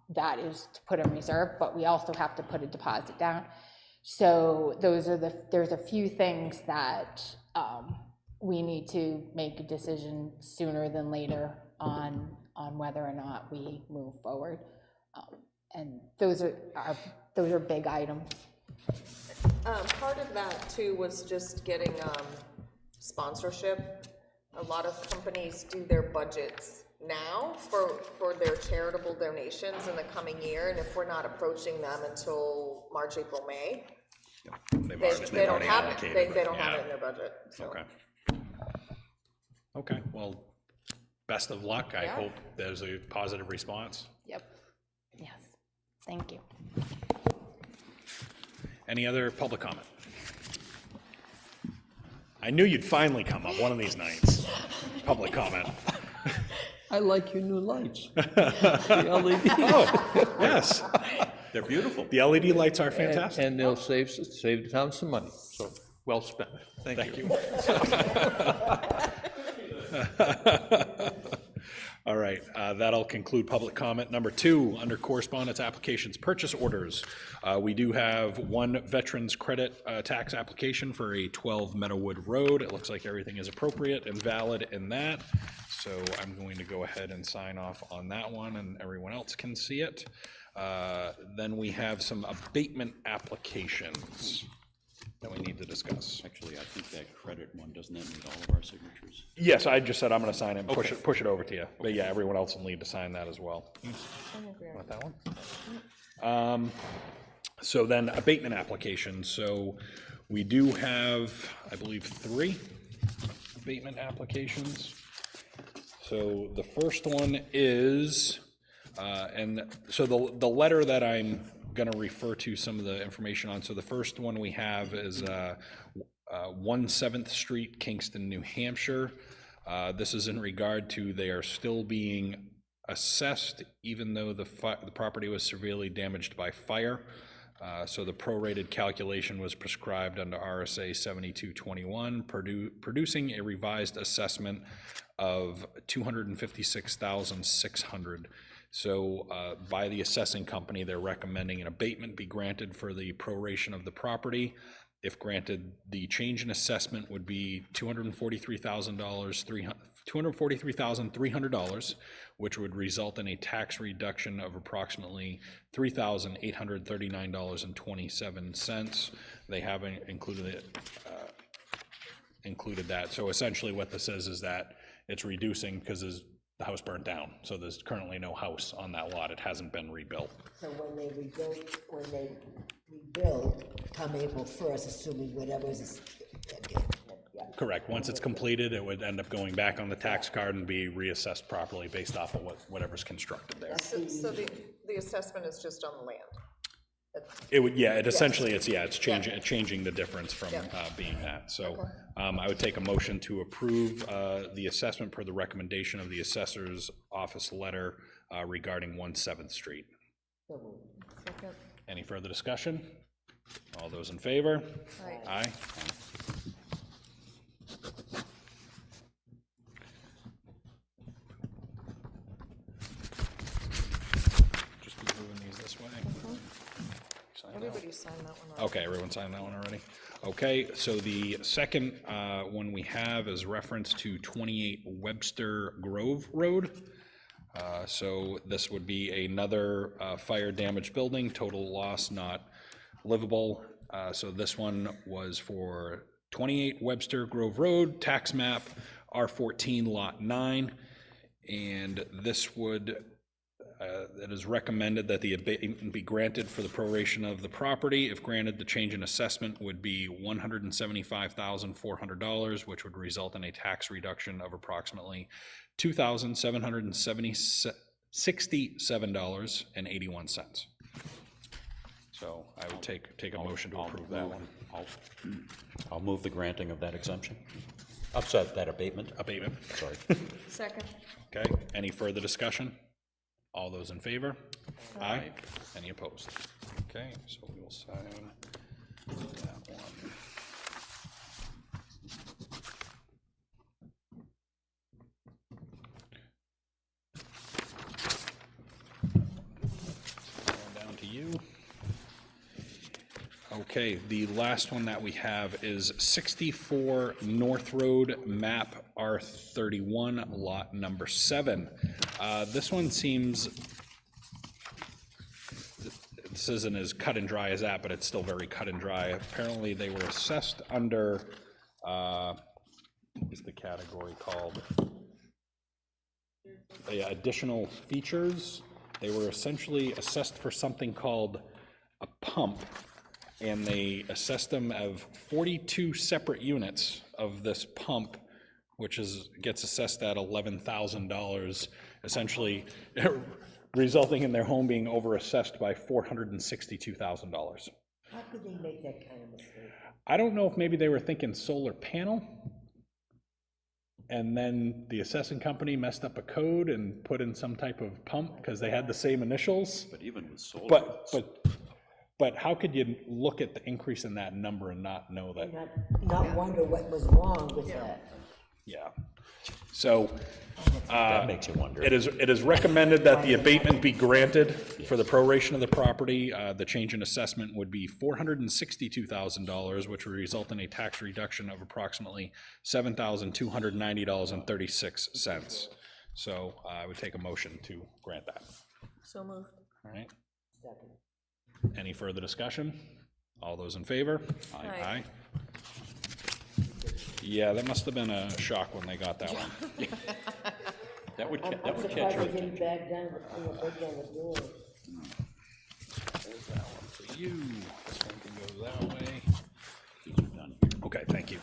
that is to put in reserve, but we also have to put a deposit down. So there's a few things that we need to make a decision sooner than later on whether or not we move forward. And those are big items. Part of that too was just getting sponsorship. A lot of companies do their budgets now for their charitable donations in the coming year, and if we're not approaching them until March, April, May, they don't have it. They don't have it in their budget. So. Okay, well, best of luck. I hope there's a positive response. Yep. Yes. Thank you. Any other public comment? I knew you'd finally come up one of these nights. Public comment. I like your new lights. The LED. Oh, yes. they're beautiful. The LED lights are fantastic. And they'll save the town some money, so well spent. Thank you. All right, that'll conclude public comment. Number 2, under correspondence applications, purchase orders. We do have one veterans credit tax application for a 12 Meadowwood Road. It looks like everything is appropriate and valid in that. So I'm going to go ahead and sign off on that one, and everyone else can see it. Then we have some abatement applications that we need to discuss. Actually, I think that credit one, doesn't that need all of our signatures? Yes, I just said I'm going to sign it and push it over to you. But yeah, everyone else will need to sign that as well. Want that one? So then abatement applications. So we do have, I believe, 3 abatement applications. So the first one is, and so the letter that I'm going to refer to some of the information on. So the first one we have is 1/7th Street, Kingston, New Hampshire. This is in regard to they are still being assessed even though the property was severely damaged by fire. So the prorated calculation was prescribed under RSA 7221, producing a revised assessment of $256,600. So by the assessing company, they're recommending an abatement be granted for the proration of the property. If granted, the change in assessment would be $243,300, which would result in a tax reduction of approximately $3,839.27. They haven't included that. So essentially what this is that it's reducing because the house burnt down. So there's currently no house on that lot. It hasn't been rebuilt. So when they rebuild, come April 1st, assuming whatever is, yeah. Correct. Once it's completed, it would end up going back on the tax card and be reassessed properly based off of whatever's constructed there. So the assessment is just on the land? It would, yeah, it essentially, it's changing the difference from being that. So I would take a motion to approve the assessment per the recommendation of the assessor's office letter regarding 1/7th Street. Second. Any further discussion? All those in favor? Aye. Aye. Just be moving these this way. Sign that. Everybody signed that one. Okay, everyone signed that one already? Okay, so the second one we have is reference to 28 Webster Grove Road. So this would be another fire damaged building, total loss not livable. So this one was for 28 Webster Grove Road, tax map R14 Lot 9. And this would, it is recommended that the abatement be granted for the proration of the property. If granted, the change in assessment would be $175,400, which would result in a tax reduction of approximately $2,767.81. So I would take a motion to approve that one. I'll move the granting of that exemption. Upset that abatement. Abatement. Sorry. Second. Okay, any further discussion? All those in favor? Aye. Any opposed? Okay, so we will sign that one. Down to you. Okay, the last one that we have is 64 North Road, map R31, lot number 7. This one seems, this isn't as cut and dry as that, but it's still very cut and dry. Apparently they were assessed under, what is the category called? Additional features. They were essentially assessed for something called a pump, and they assessed them of 42 separate units of this pump, which gets assessed at $11,000, essentially resulting in their home being overassessed by $462,000. How could they make that kind of mistake? I don't know if maybe they were thinking solar panel, and then the assessing company messed up a code and put in some type of pump because they had the same initials. But even with solar. But how could you look at the increase in that number and not know that? Not wonder what was wrong with that. Yeah. So That makes you wonder. it is recommended that the abatement be granted for the proration of the property. The change in assessment would be $462,000, which would result in a tax reduction of approximately $7,290.36. So I would take a motion to grant that. So moved. All right. Second. Any further discussion? All those in favor? Aye. Yeah, that must have been a shock when they got that one. That would I'm catch your surprised they attention. didn't back down, break down the door. There's that one for you. This one can go that way. Okay, thank you.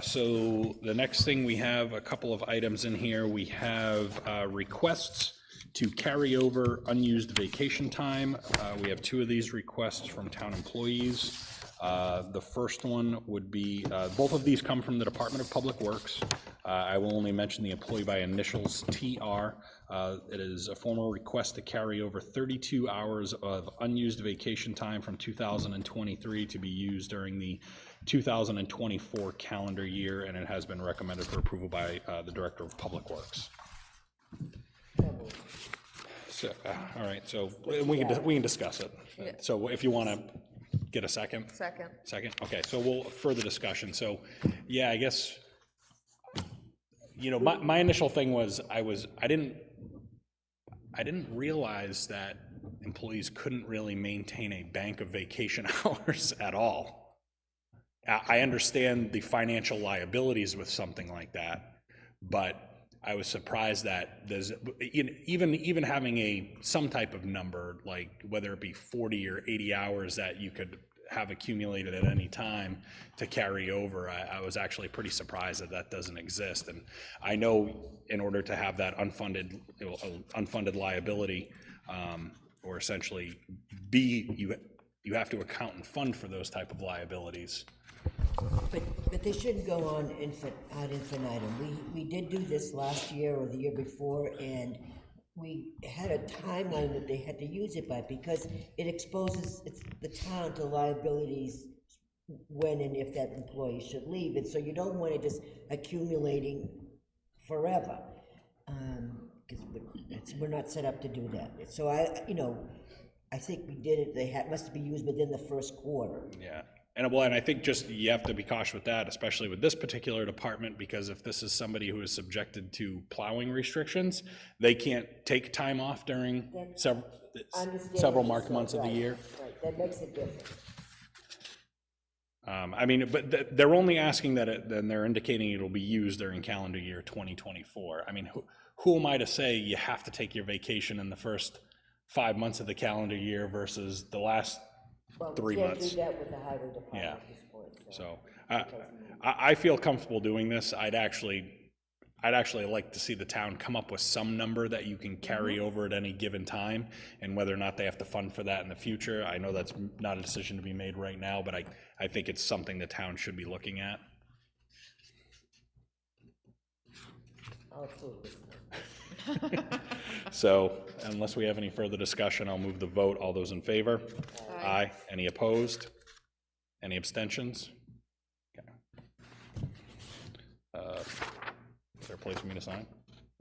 So the next thing, we have a couple of items in here. We have requests to carry over unused vacation time. We have 2 of these requests from town employees. The first one would be, both of these come from the Department of Public Works. I will only mention the employee by initials TR. It is a formal request to carry over 32 hours of unused vacation time from 2023 to be used during the 2024 calendar year, and it has been recommended for approval by the Director of Public Works. So, all right, so we can discuss it. So if you want to get a second? Second. Second, okay, so we'll, further discussion. So, yeah, I guess, you know, my initial thing was, I didn't realize that employees couldn't really maintain a bank of vacation hours at all. I understand the financial liabilities with something like that, but I was surprised that there's, even having some type of number, like whether it be 40 or 80 hours that you could have accumulated at any time to carry over, I was actually pretty surprised that that doesn't exist. And I know in order to have that unfunded liability, or essentially you have to account and fund for those type of liabilities. But they shouldn't go on ad infinitum. We did do this last year or the year before, and we had a timeline that they had to use it by, because it exposes the town to liabilities when and if that employee should leave. And so you don't want it just accumulating forever, because we're not set up to do that. So I think we did it, must be used within the first quarter. Yeah. And I think just you have to be cautious with that, especially with this particular department, because if this is somebody who is subjected to plowing restrictions, they can't take time off during several marked months of the year. Right, that makes it different. I mean, but they're only asking that then they're indicating it'll be used during calendar year 2024. I mean, who am I to say you have to take your vacation in the first 5 months of the calendar year versus the last 3 months? Do that with the highway department. Yeah. at this point, So I feel comfortable doing this. I'd actually like to see the town come up with some number that you can carry over at any given time, and whether or not they have to fund for that in the future. I know that's not a decision to be made right now, but I think it's something the town should be looking at. Absolutely. So unless we have any further discussion, I'll move the vote. All those in favor? Aye. Any opposed? Any abstentions? Okay. Is there a place for me to sign?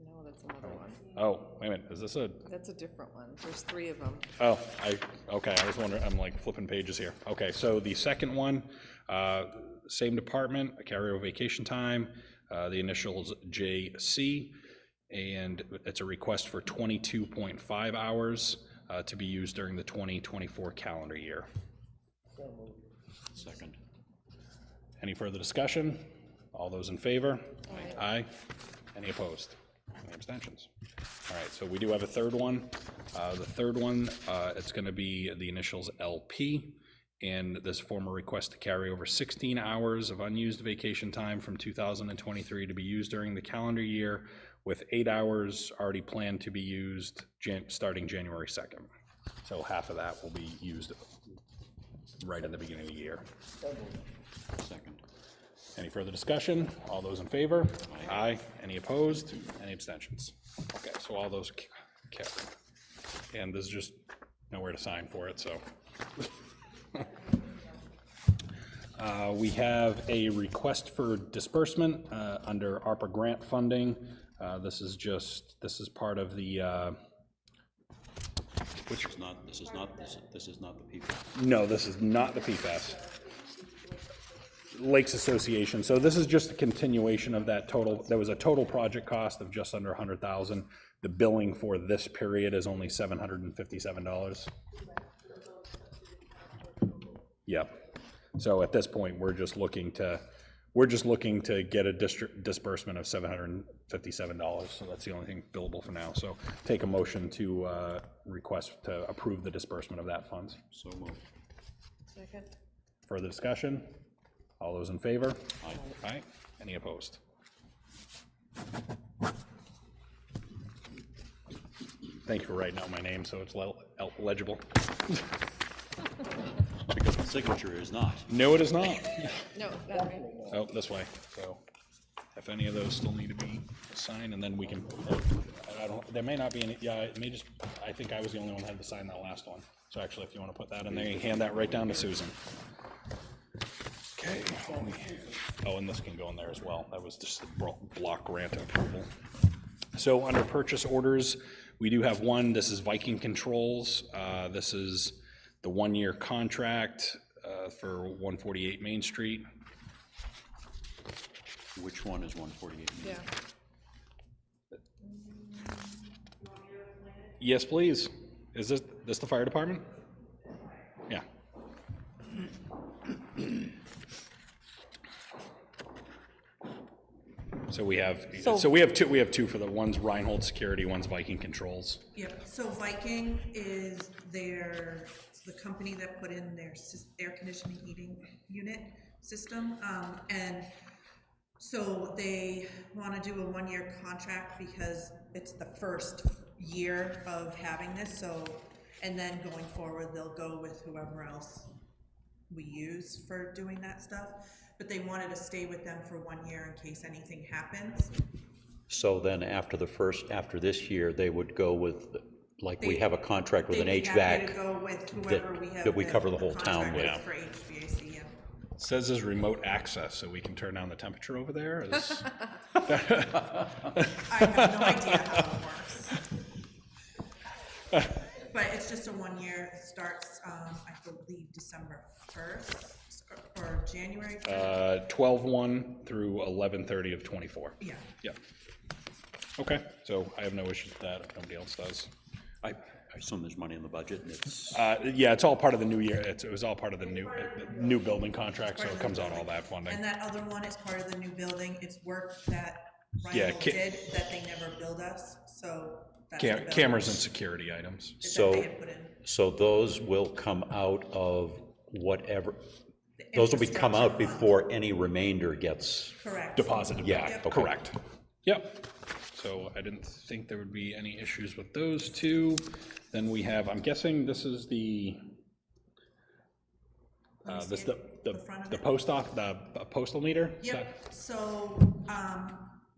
No, that's another one. Oh, wait a minute, is this a, That's a different one. There's 3 of them. oh, okay, I was wondering, I'm like flipping pages here. Okay, so the second one, same department, a carryover vacation time, the initials JC, and it's a request for 22.5 hours to be used during the 2024 calendar year. Second. Any further discussion? All those in favor? Aye. Any opposed? Any abstentions? All right, so we do have a third one. The third one, it's going to be the initials LP, and this formal request to carry over 16 hours of unused vacation time from 2023 to be used during the calendar year, with 8 hours already planned to be used starting January 2nd. So half of that will be used right at the beginning of the year. Second. Any further discussion? All those in favor? Aye. Any opposed? Any abstentions? Okay, so all those carried. And there's just nowhere to sign for it, so. We have a request for disbursement under ARPA grant funding. This is part of the, This is not the PFAS. no, this is not the PFAS. Lakes Association. So this is just a continuation of that total. There was a total project cost of just under 100,000. The billing for this period is only $757. Yep. So at this point, we're just looking to get a disbursement of $757. So that's the only thing billable for now. So take a motion to request to approve the disbursement of that funds. So moved. Second. Further discussion? All those in favor? Aye. Aye. Any opposed? Thank you for writing out my name so it's legible. Because the signature is not. No, it is not. No, that's right. Oh, this way. So if any of those still need to be signed, and then we can, I don't, there may not be any, yeah, it may just, I think I was the only one that had to sign that last one. So actually, if you want to put that in there, you hand that right down to Susan. Okay. Oh, and this can go in there as well. That was just the block grant approval. So under purchase orders, we do have one. This is Viking Controls. This is the one-year contract for 148 Main Street. Which one is 148? Yeah. Yes, please. Is this the fire department? Yeah. So we have two for the one's Reinhold Security, one's Viking Controls. Yep, so Viking is the company that put in their air conditioning heating unit system, and so they want to do a one-year contract because it's the first year of having this, so, and then going forward, they'll go with whoever else we use for doing that stuff, but they wanted to stay with them for 1 year in case anything happens. So then after this year, they would go with, like, we have a contract with an They'd be happy to HVAC go with whoever we have that we cover the whole town contract with. For HVAC, yeah. It says there's remote access, so we can turn down the temperature over there. I have no idea how it works. But it's just a 1 year, it starts, I believe, December 1st, or January 1st. 12/1 through 11/30 of 24. Yeah. Yep. Okay, so I have no issues with that if nobody else does. I assume there's money in the budget, and it's, Yeah, it's all part of the new year. It was all part of the new building contract, so it comes out all that funding. And that other one is part of the new building, it's work that Yeah, Reinhold did, that they never billed us, so. That's the bill Cameras and security items. that they so, had put in. so those will come out of whatever, those will come out infrastructure fund. before any remainder gets, Correct. Deposited Yeah, back, okay. correct. Yep. So I didn't think there would be any issues with those two. Then we have, I'm guessing this is the, this the front of the it? postal meter? Is that- Yep, so,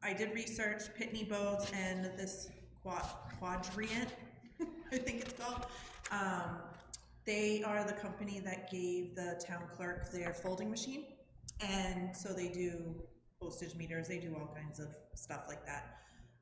I did research Pitney Bowes and this Quadrant, I think it's called. They are the company that gave the town clerk their folding machine. And so they do postage meters, they do all kinds of stuff like that.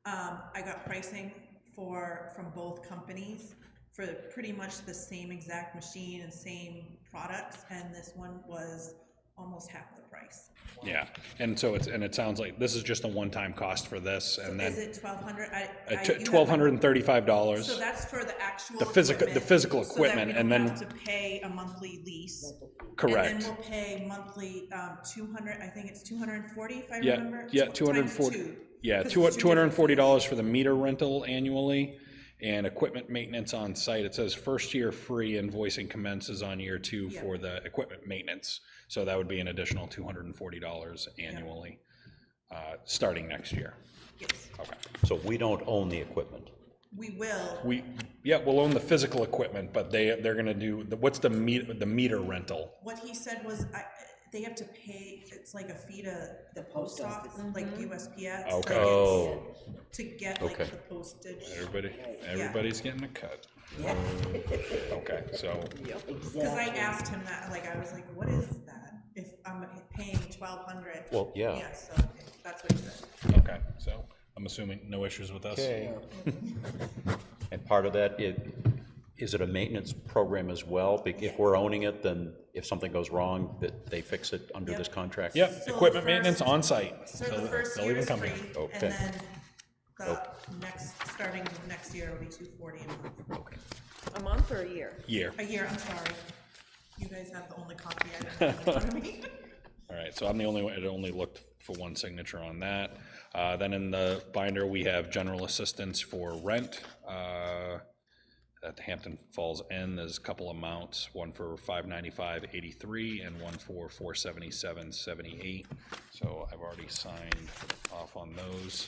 I got pricing from both companies for pretty much the same exact machine and same products, and this one was almost half the price. Yeah, and so it sounds like this is just a one-time cost for this, and Is then it $1,200? $1,235. So that's for the actual The physical equipment, and then- so that we don't have to pay a monthly lease. Correct. And then we'll pay monthly, 200, I think it's 240 if I Yeah, remember. yeah, times 240. two, Yeah, 'cause it's two $240 different for the meter rental annually, and equipment maintenance on site. It says first year free, invoicing commences on year 2 Yeah. for the equipment maintenance. So that would be an additional $240 annually, starting next year. fees. Yes, Okay. so we don't own the equipment. we will. We'll own the physical equipment, but they're gonna do, what's the meter rental? What he said was, they have to pay, it's like a fee to the post office, like USPS. like Okay. it's Oh. To get like Okay. the postage. Everybody's getting a cut. Okay, so, Because I asked him that, like, I was like, what is that? If I'm paying 1,200? Well, yeah. Yeah, so that's what he said. okay, so I'm assuming no issues with us. And part of that, is it a maintenance program as well? If we're owning it, then if something goes wrong, that they fix it under this contract? Yep, So equipment the maintenance first- on site. So the first they'll year even is come free, here. Okay. and then the starting next year will be 240 a month. A month or a year? Year. A year, I'm sorry. You guys have the only copy I have in front of me. All right, so I'm the only one, it only looked for one signature on that. Then in the binder, we have general assistance for rent. At the Hampton Falls Inn, there's a couple amounts, one for $595.83 and one for $477.78. So I've already signed off on those.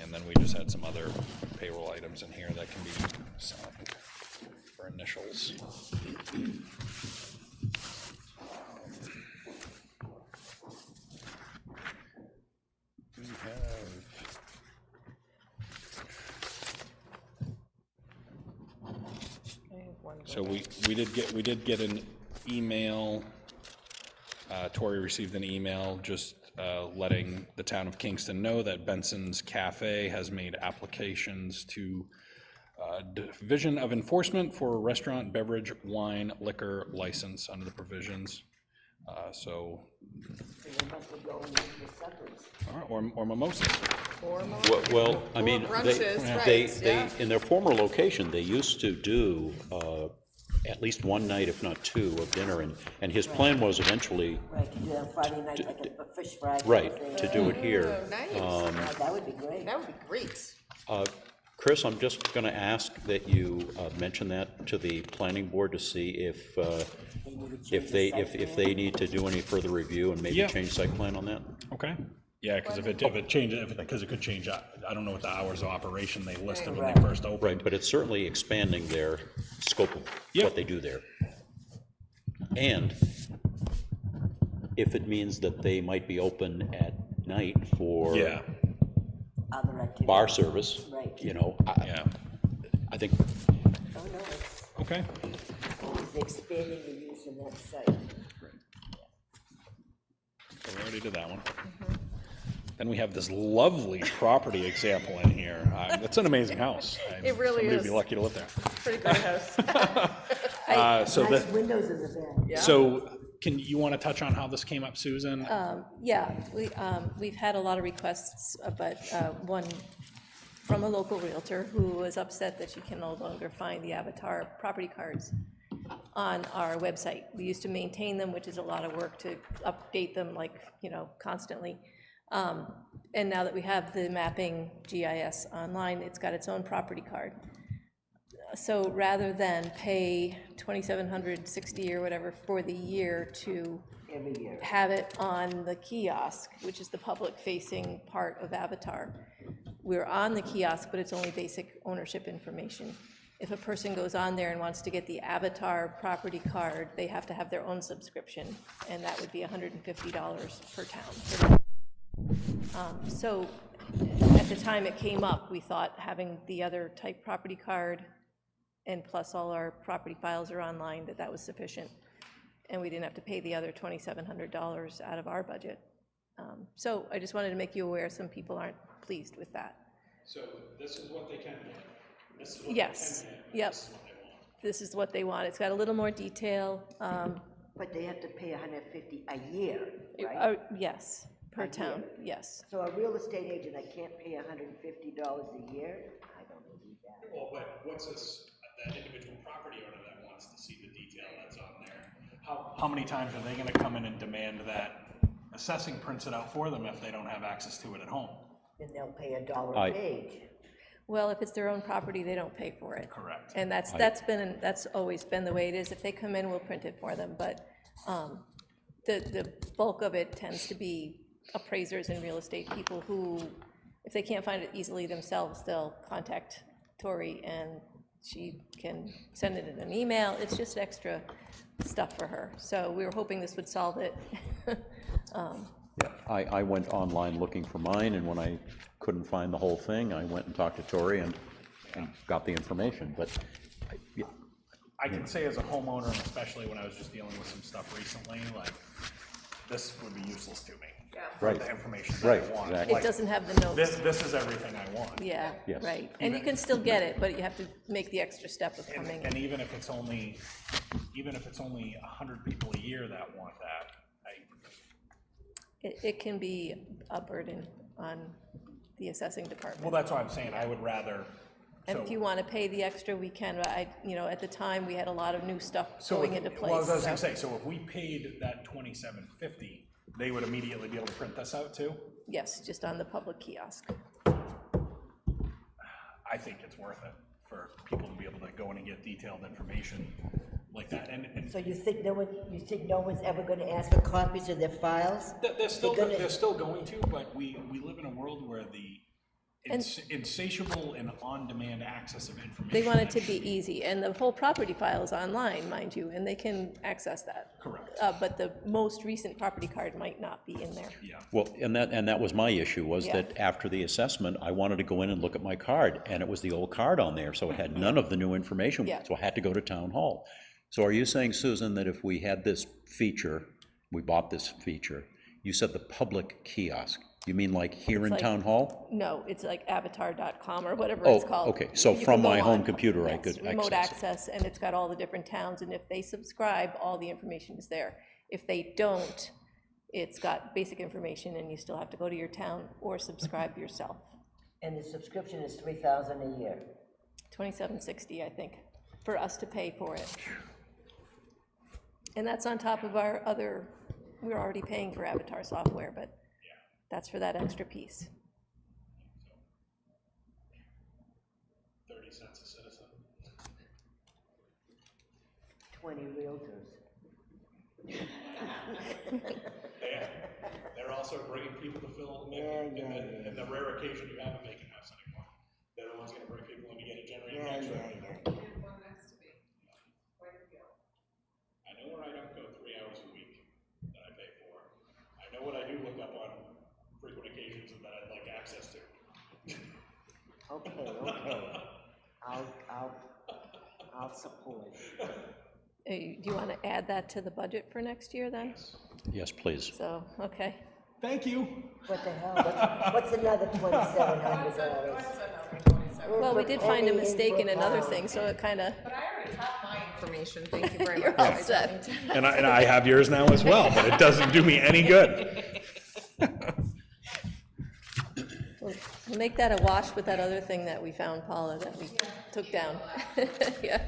And then we just had some other payroll items in here that can be signed for initials. We have. So we did get an email. Tori received an email just letting the town of Kingston know that Benson's Cafe has made applications to Division of Enforcement for a restaurant, beverage, wine, liquor license under the provisions. So. Or mimosas. Well, I mean, brunches, they, right, yeah. in their former location, they used to do at least one night, if not two, of dinner, and his plan was eventually, Right, to do that Friday night, like a fish fry. kind of right, thing. to do it here. Oh, nice. Yeah, that would be great. That would be great. Chris, I'm just gonna ask that you mention that to the planning board to see if they need to do any further review and maybe Yeah. change site plan on that. Okay. Yeah, because if it changes, because it could change, I don't know what the hours of operation they listed when they first opened. Right, but it's certainly expanding their scope of Yep. what they do there. And if it means that they might be open at night for Yeah, Other activities. bar service, Right. you know, yeah, I think, Oh, no, okay. it's expanding the use of that site. So we already did that one. Then we have this lovely property example in here. It's an amazing house. It really Somebody would is. be lucky to live there. Pretty great house. So Nice the, windows in the back. so you want to touch on how this came up, Susan? Yeah, we've had a lot of requests, but one from a local realtor who was upset that she can no longer find the Avatar property cards on our website. We used to maintain them, which is a lot of work to update them, like, constantly. And now that we have the mapping GIS online, it's got its own property card. So rather than pay $2,760 or whatever for the year to Every year. have it on the kiosk, which is the public-facing part of Avatar, we're on the kiosk, but it's only basic ownership information. If a person goes on there and wants to get the Avatar property card, they have to have their own subscription, and that would be $150 per town. So at the time it came up, we thought having the other type property card and plus all our property files are online, that was sufficient. And we didn't have to pay the other $2,700 out of our budget. So I just wanted to make you aware, some people aren't pleased with that. So this is what they can get. This is Yes, yep. This is what they want. It's got a little more detail. But they have to pay $150 a year, right? Yes, per town, yes. So a real estate agent, I can't pay $150 a year? I don't believe that. Well, but what's this, that individual property owner that wants to see the detail that's on there? How many times are they gonna come in and demand that assessing prints it out for them if they don't have access to it at home? Then they'll pay $1 I- a page. Well, if it's their own property, they don't pay for it. Correct. And that's always been the way it is. If they come in, we'll print it for them, but the bulk of it tends to be appraisers and real estate people who, if they can't find it easily themselves, they'll contact Tori and she can send it in an email. It's just extra stuff for her. So we were hoping this would solve it. I went online looking for mine, and when I couldn't find the whole thing, I went and talked to Tori and got the information, but, yeah, I can say as a homeowner, and especially when I was just dealing with some stuff recently, like, this would be useless to me. For Right. the information that Right, I want. exactly. It doesn't have the notes. This is everything I want. Yeah, Yes. right. And you can still get it, but you have to make the extra step of coming. And even if it's only 100 people a year that want that, It can be a burden on the assessing department. well, that's what I'm saying, I would rather. And so- if you want to pay the extra, we can, but at the time, we had a lot of new stuff So going if- into place. Well, I was gonna so- say, so if we paid that $2,750, they would immediately be able to print this out too? Yes, just on the public kiosk. I think it's worth it for people to be able to go in and get detailed information like that, and So you think no one's ever gonna ask for copies of their files? they're still They're gonna- going to, but we live in a world where the insatiable and on-demand access of information. They want it to be easy, and the whole property file is online, mind you, and they can access that. Correct. But the most recent property card might not be in there. Yeah. Well, and that was my issue, was Yeah. that after the assessment, I wanted to go in and look at my card, and it was the old card on there, so it had none of the new information. Yeah. So I had to go to town hall. So are you saying, Susan, that if we had this feature, we bought this feature, you said the public kiosk, you mean like here It's in like- town hall? No, it's like avatar.com or whatever Oh, it's called. okay. So You from can go my home on. computer, I Yes, could remote access it. access, and it's got all the different towns, and if they subscribe, all the information is there. If they don't, it's got basic information, and you still have to go to your town or subscribe yourself. And the subscription is $3,000 a year. $27.60, I think, for us to pay for it. And that's on top of our other, we're already paying for Avatar software, but that's for that extra piece. 30 cents a citizen. 20 realtors. They're also bringing people to fill in the rare occasion you have a vacant house anymore. They're the ones gonna bring people in to get it generated tax revenue. I know where I don't go 3 hours a week that I pay for. I know what I do look up on frequent occasions and that I'd like access to. Okay. I'll support. Do you want to add that to the budget for next year then? Yes, please. So, okay. Thank you. What the hell? What's another $2,700? Well, we did find a mistake in another thing, so it kind of, But I already have my information, thank you very much. you're all set. And I have yours now as well, but it doesn't do me any good. We'll make that a wash with that other thing that we found, Paula, that we took down. Yeah.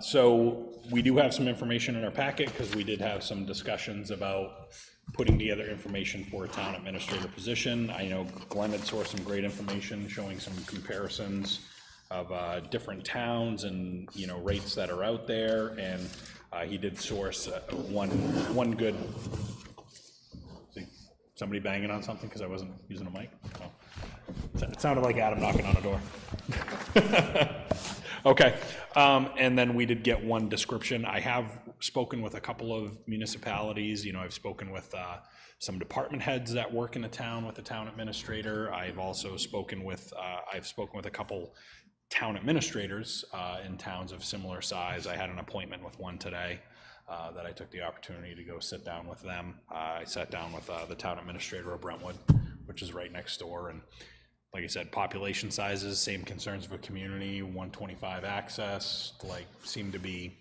So we do have some information in our packet because we did have some discussions about putting together information for a town administrator position. I know Glenn had sourced some great information showing some comparisons of different towns and, you know, rates that are out there. And he did source one good, see, somebody banging on something because I wasn't using a mic? No. It sounded like Adam knocking on a door. Okay, and then we did get one description. I have spoken with a couple of municipalities. You know, I've spoken with some department heads that work in the town with the town administrator. I've also spoken with a couple town administrators in towns of similar size. I had an appointment with one today that I took the opportunity to go sit down with them. I sat down with the town administrator of Brentwood, which is right next door, and like I said, population sizes, same concerns of a community, 125 access, like seem to be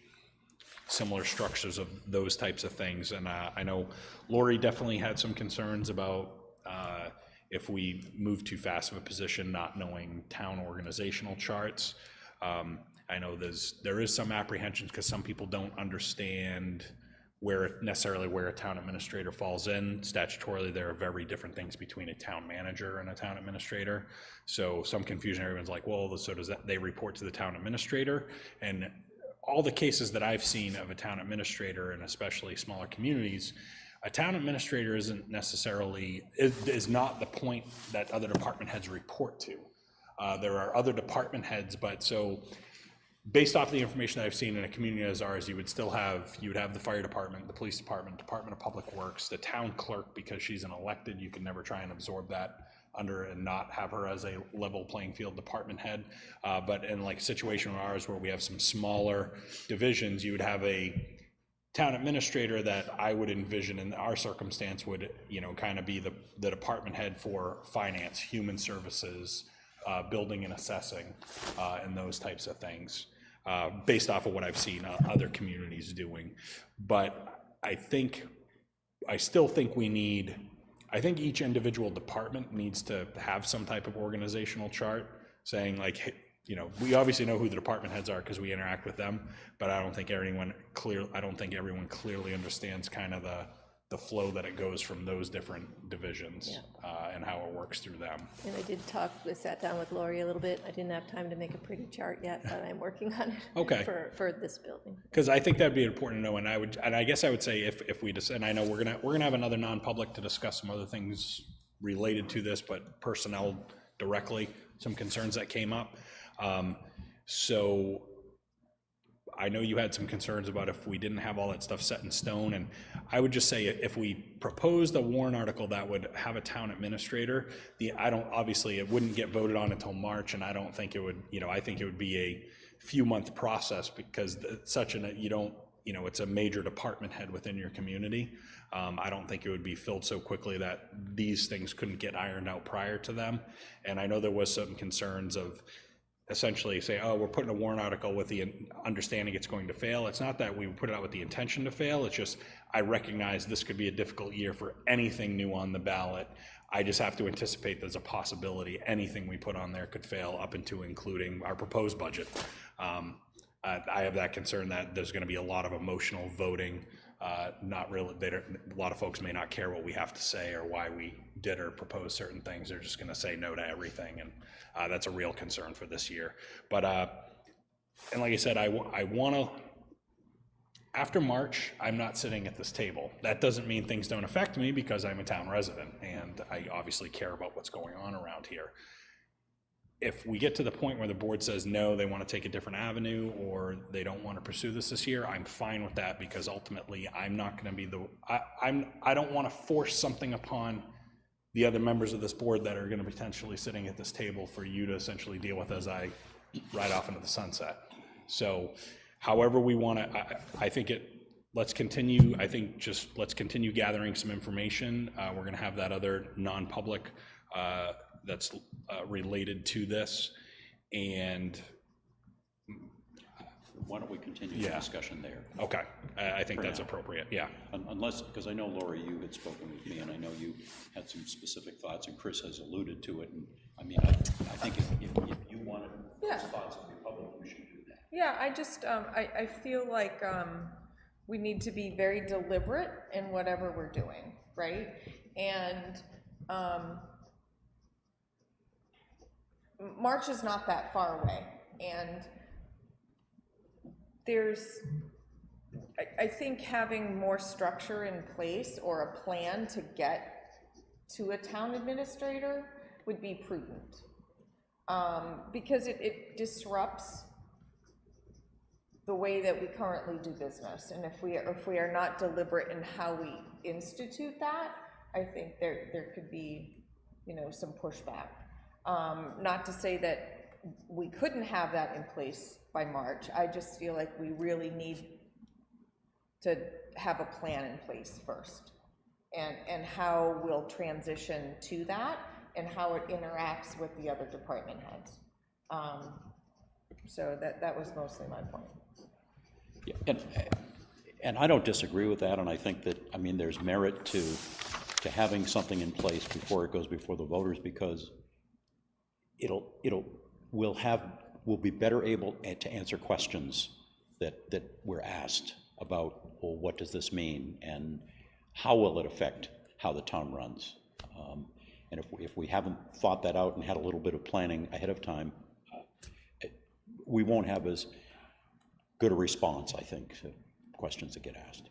similar structures of those types of things. And I know Lori definitely had some concerns about if we move too fast of a position, not knowing town organizational charts. I know there is some apprehensions because some people don't understand where a town administrator falls in. Statutorily, there are very different things between a town manager and a town administrator. So some confusion, everyone's like, well, so does that, they report to the town administrator? And all the cases that I've seen of a town administrator, and especially smaller communities, a town administrator isn't necessarily, is not the point that other department heads report to. There are other department heads, but so, based off the information that I've seen in a community as ours, you would have the fire department, the police department, Department of Public Works, the town clerk, because she's an elected, you can never try and absorb that under and not have her as a level playing field department head. But in like a situation like ours where we have some smaller divisions, you would have a town administrator that I would envision in our circumstance would, you know, kind of be the department head for finance, human services, building and assessing, and those types of things. Based off of what I've seen other communities doing. But I still think I think each individual department needs to have some type of organizational chart saying like, hey, you know, we obviously know who the department heads are because we interact with them, but I don't think everyone clearly understands kind of the flow that it goes from those different divisions, and how it works through them. And I sat down with Lori a little bit. I didn't have time to make a pretty chart yet, but I'm working on it. Okay. For this building. Because I think that'd be important to know, and I guess I would say if we just, and I know we're gonna have another non-public to discuss some other things related to this, but personnel directly, some concerns that came up. So I know you had some concerns about if we didn't have all that stuff set in stone, and I would just say if we proposed a warrant article that would have a town administrator, obviously it wouldn't get voted on until March, and I don't think it would, I think it would be a few month process because it's it's a major department head within your community. I don't think it would be filled so quickly that these things couldn't get ironed out prior to them. And I know there was some concerns of essentially say, oh, we're putting a warrant article with the understanding it's going to fail. It's not that we put it out with the intention to fail. It's just, I recognize this could be a difficult year for anything new on the ballot. I just have to anticipate there's a possibility anything we put on there could fail up into including our proposed budget. I have that concern that there's going to be a lot of emotional voting. A lot of folks may not care what we have to say or why we did or propose certain things. They're just going to say no to everything, and that's a real concern for this year. But and like I said, I want to. After March, I'm not sitting at this table. That doesn't mean things don't affect me because I'm a town resident and I obviously care about what's going on around here. If we get to the point where the board says no, they want to take a different avenue or they don't want to pursue this year, I'm fine with that because ultimately I'm not going to be I don't want to force something upon the other members of this board that are going to potentially sitting at this table for you to essentially deal with as I ride off into the sunset. So however we want to, let's continue, let's continue gathering some information. We're going to have that other non-public that's related to this, and why don't we continue the discussion there? Okay, I think that's appropriate, yeah. Unless, because I know, Laura, you had spoken with me, and I know you had some specific thoughts, and Chris has alluded to it, and I mean, I think if you wanted those thoughts to be public, we should do that. Yeah, I just, I feel like we need to be very deliberate in whatever we're doing, right? And March is not that far away, and I think having more structure in place or a plan to get to a town administrator would be prudent, because it disrupts the way that we currently do business, and if we are not deliberate in how we institute that, I think there could be, some pushback. Not to say that we couldn't have that in place by March. I just feel like we really need to have a plan in place first, and how we'll transition to that and how it interacts with the other department heads. So that was mostly my point. Yeah, and I don't disagree with that, and I think that, I mean, there's merit to having something in place before it goes before the voters, because we'll be better able to answer questions that we're asked about, well, what does this mean, and how will it affect how the town runs? And if we haven't thought that out and had a little bit of planning ahead of time, we won't have as good a response, I think, to questions that get asked.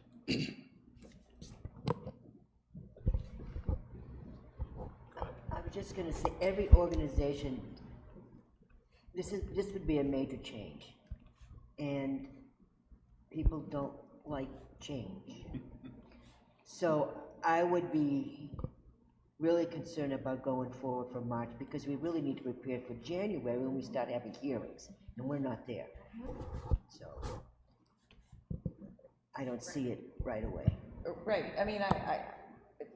I was just going to say, every organization, this would be a major change, and people don't like change. So I would be really concerned about going forward for March, because we really need to prepare for January when we start having hearings, and we're not there. So I don't see it right away. Right. I mean,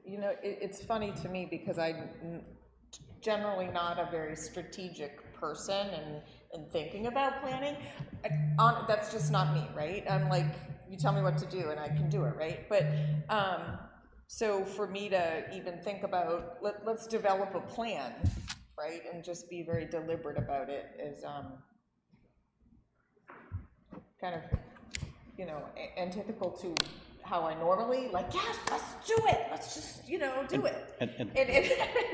it's funny to me because I'm generally not a very strategic person and thinking about planning. That's just not me, right? I'm like, you tell me what to do and I can do it, right? But so for me to even think about, let's develop a plan, right? And just be very deliberate about it is kind of, antithetical to how I normally, yes, let's do it. Let's just, do it. And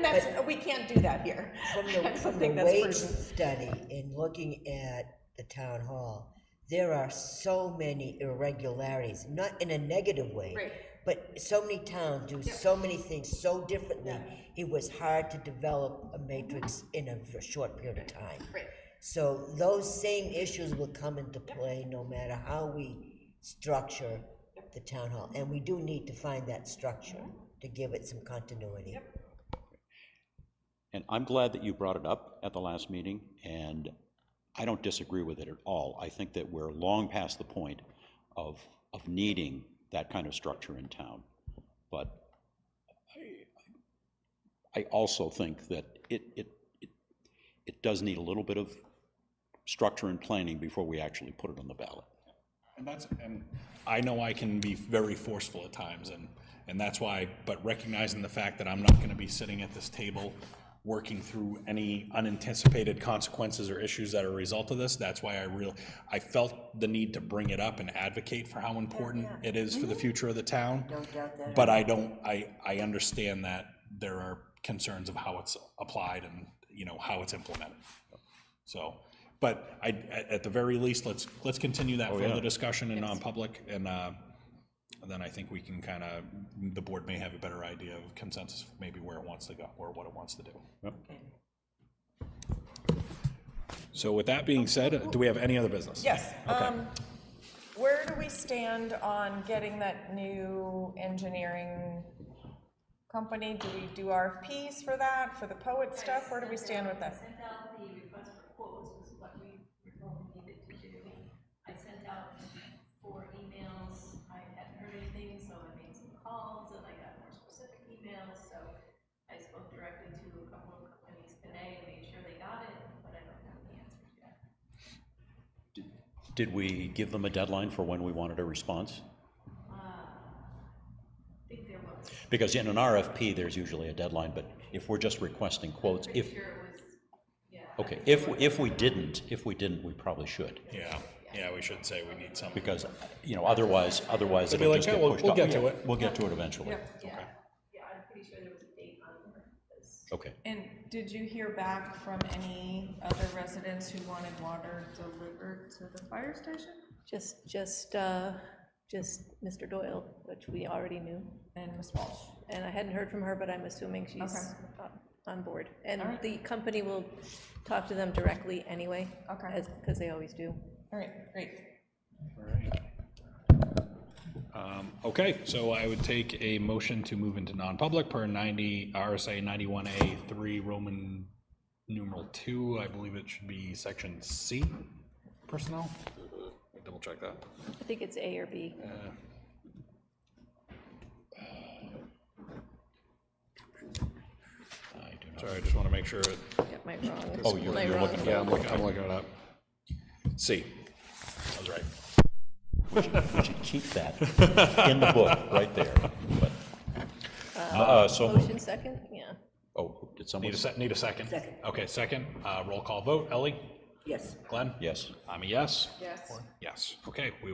that's, we can't do that here. From the wage study and looking at the town hall, there are so many irregularities, not in a negative way, Right. But so many towns do so many things so differently, it was hard to develop a matrix in a short period of time. Right. So those same issues will come into play no matter how we structure the town hall. And we do need to find that structure to give it some continuity. And I'm glad that you brought it up at the last meeting, and I don't disagree with it at all. I think that we're long past the point of needing that kind of structure in town. But I also think that it does need a little bit of structure and planning before we actually put it on the ballot. And I know I can be very forceful at times, and that's why, but recognizing the fact that I'm not gonna be sitting at this table working through any unanticipated consequences or issues that are a result of this, that's why I felt the need to bring it up and advocate for how important it is for the future of the town. Don't doubt that. But I understand that there are concerns of how it's applied and, you know, how it's implemented. So, but at the very least, let's continue that further discussion in non-public, and then I think we can kind of, the board may have a better idea of consensus, maybe where it wants to go or what it wants to do. Yep. So with that being said, do we have any other business? Yes. Okay. Where do we stand on getting that new engineering company? Do we do RFPs for that, for the poet stuff? Where do we stand with that? Sent out the request for quotes, was what we were told we needed to do. I sent out 4 emails. I hadn't heard anything, so I made some calls and I got more specific emails. So I spoke directly to a couple of companies today and made sure they got it, but I don't have the answers yet. Did we give them a deadline for when we wanted a response? I think there was. Because in an RFP, there's usually a deadline, but if we're just requesting quotes, Pretty sure it was, yeah. okay, if we didn't, we probably should. Yeah, we should say we need something. Because, you know, otherwise be it'll like, just "Yeah, get we'll pushed get off." to Yeah, it. We'll get to it eventually. Yeah, I'm pretty sure there was a date on this. Okay. And did you hear back from any other residents who wanted water delivered to the fire station? Just Mr. Doyle, which we already knew. And Ms. Walsh? And I hadn't heard from her, but I'm assuming she's on board. And the company will talk to them directly anyway. Okay. Because they always do. All right, great. Okay, so I would take a motion to move into non-public per RSA 91A 3 Roman numeral 2. I believe it should be section C, personnel. Double check that. I think it's A or B. Sorry, I just want to make sure. Got my wrong. Oh, you're my wrong looking, Yeah, I'm looking it up. C. I was right. we should keep that in the book, right there. But, so, Motion second, yeah. oh, did someone? Need a second? Second. Okay, second. Roll call vote. Ellie? Yes. Glenn? Yes. I'm a yes. Yes. Yes. Okay, we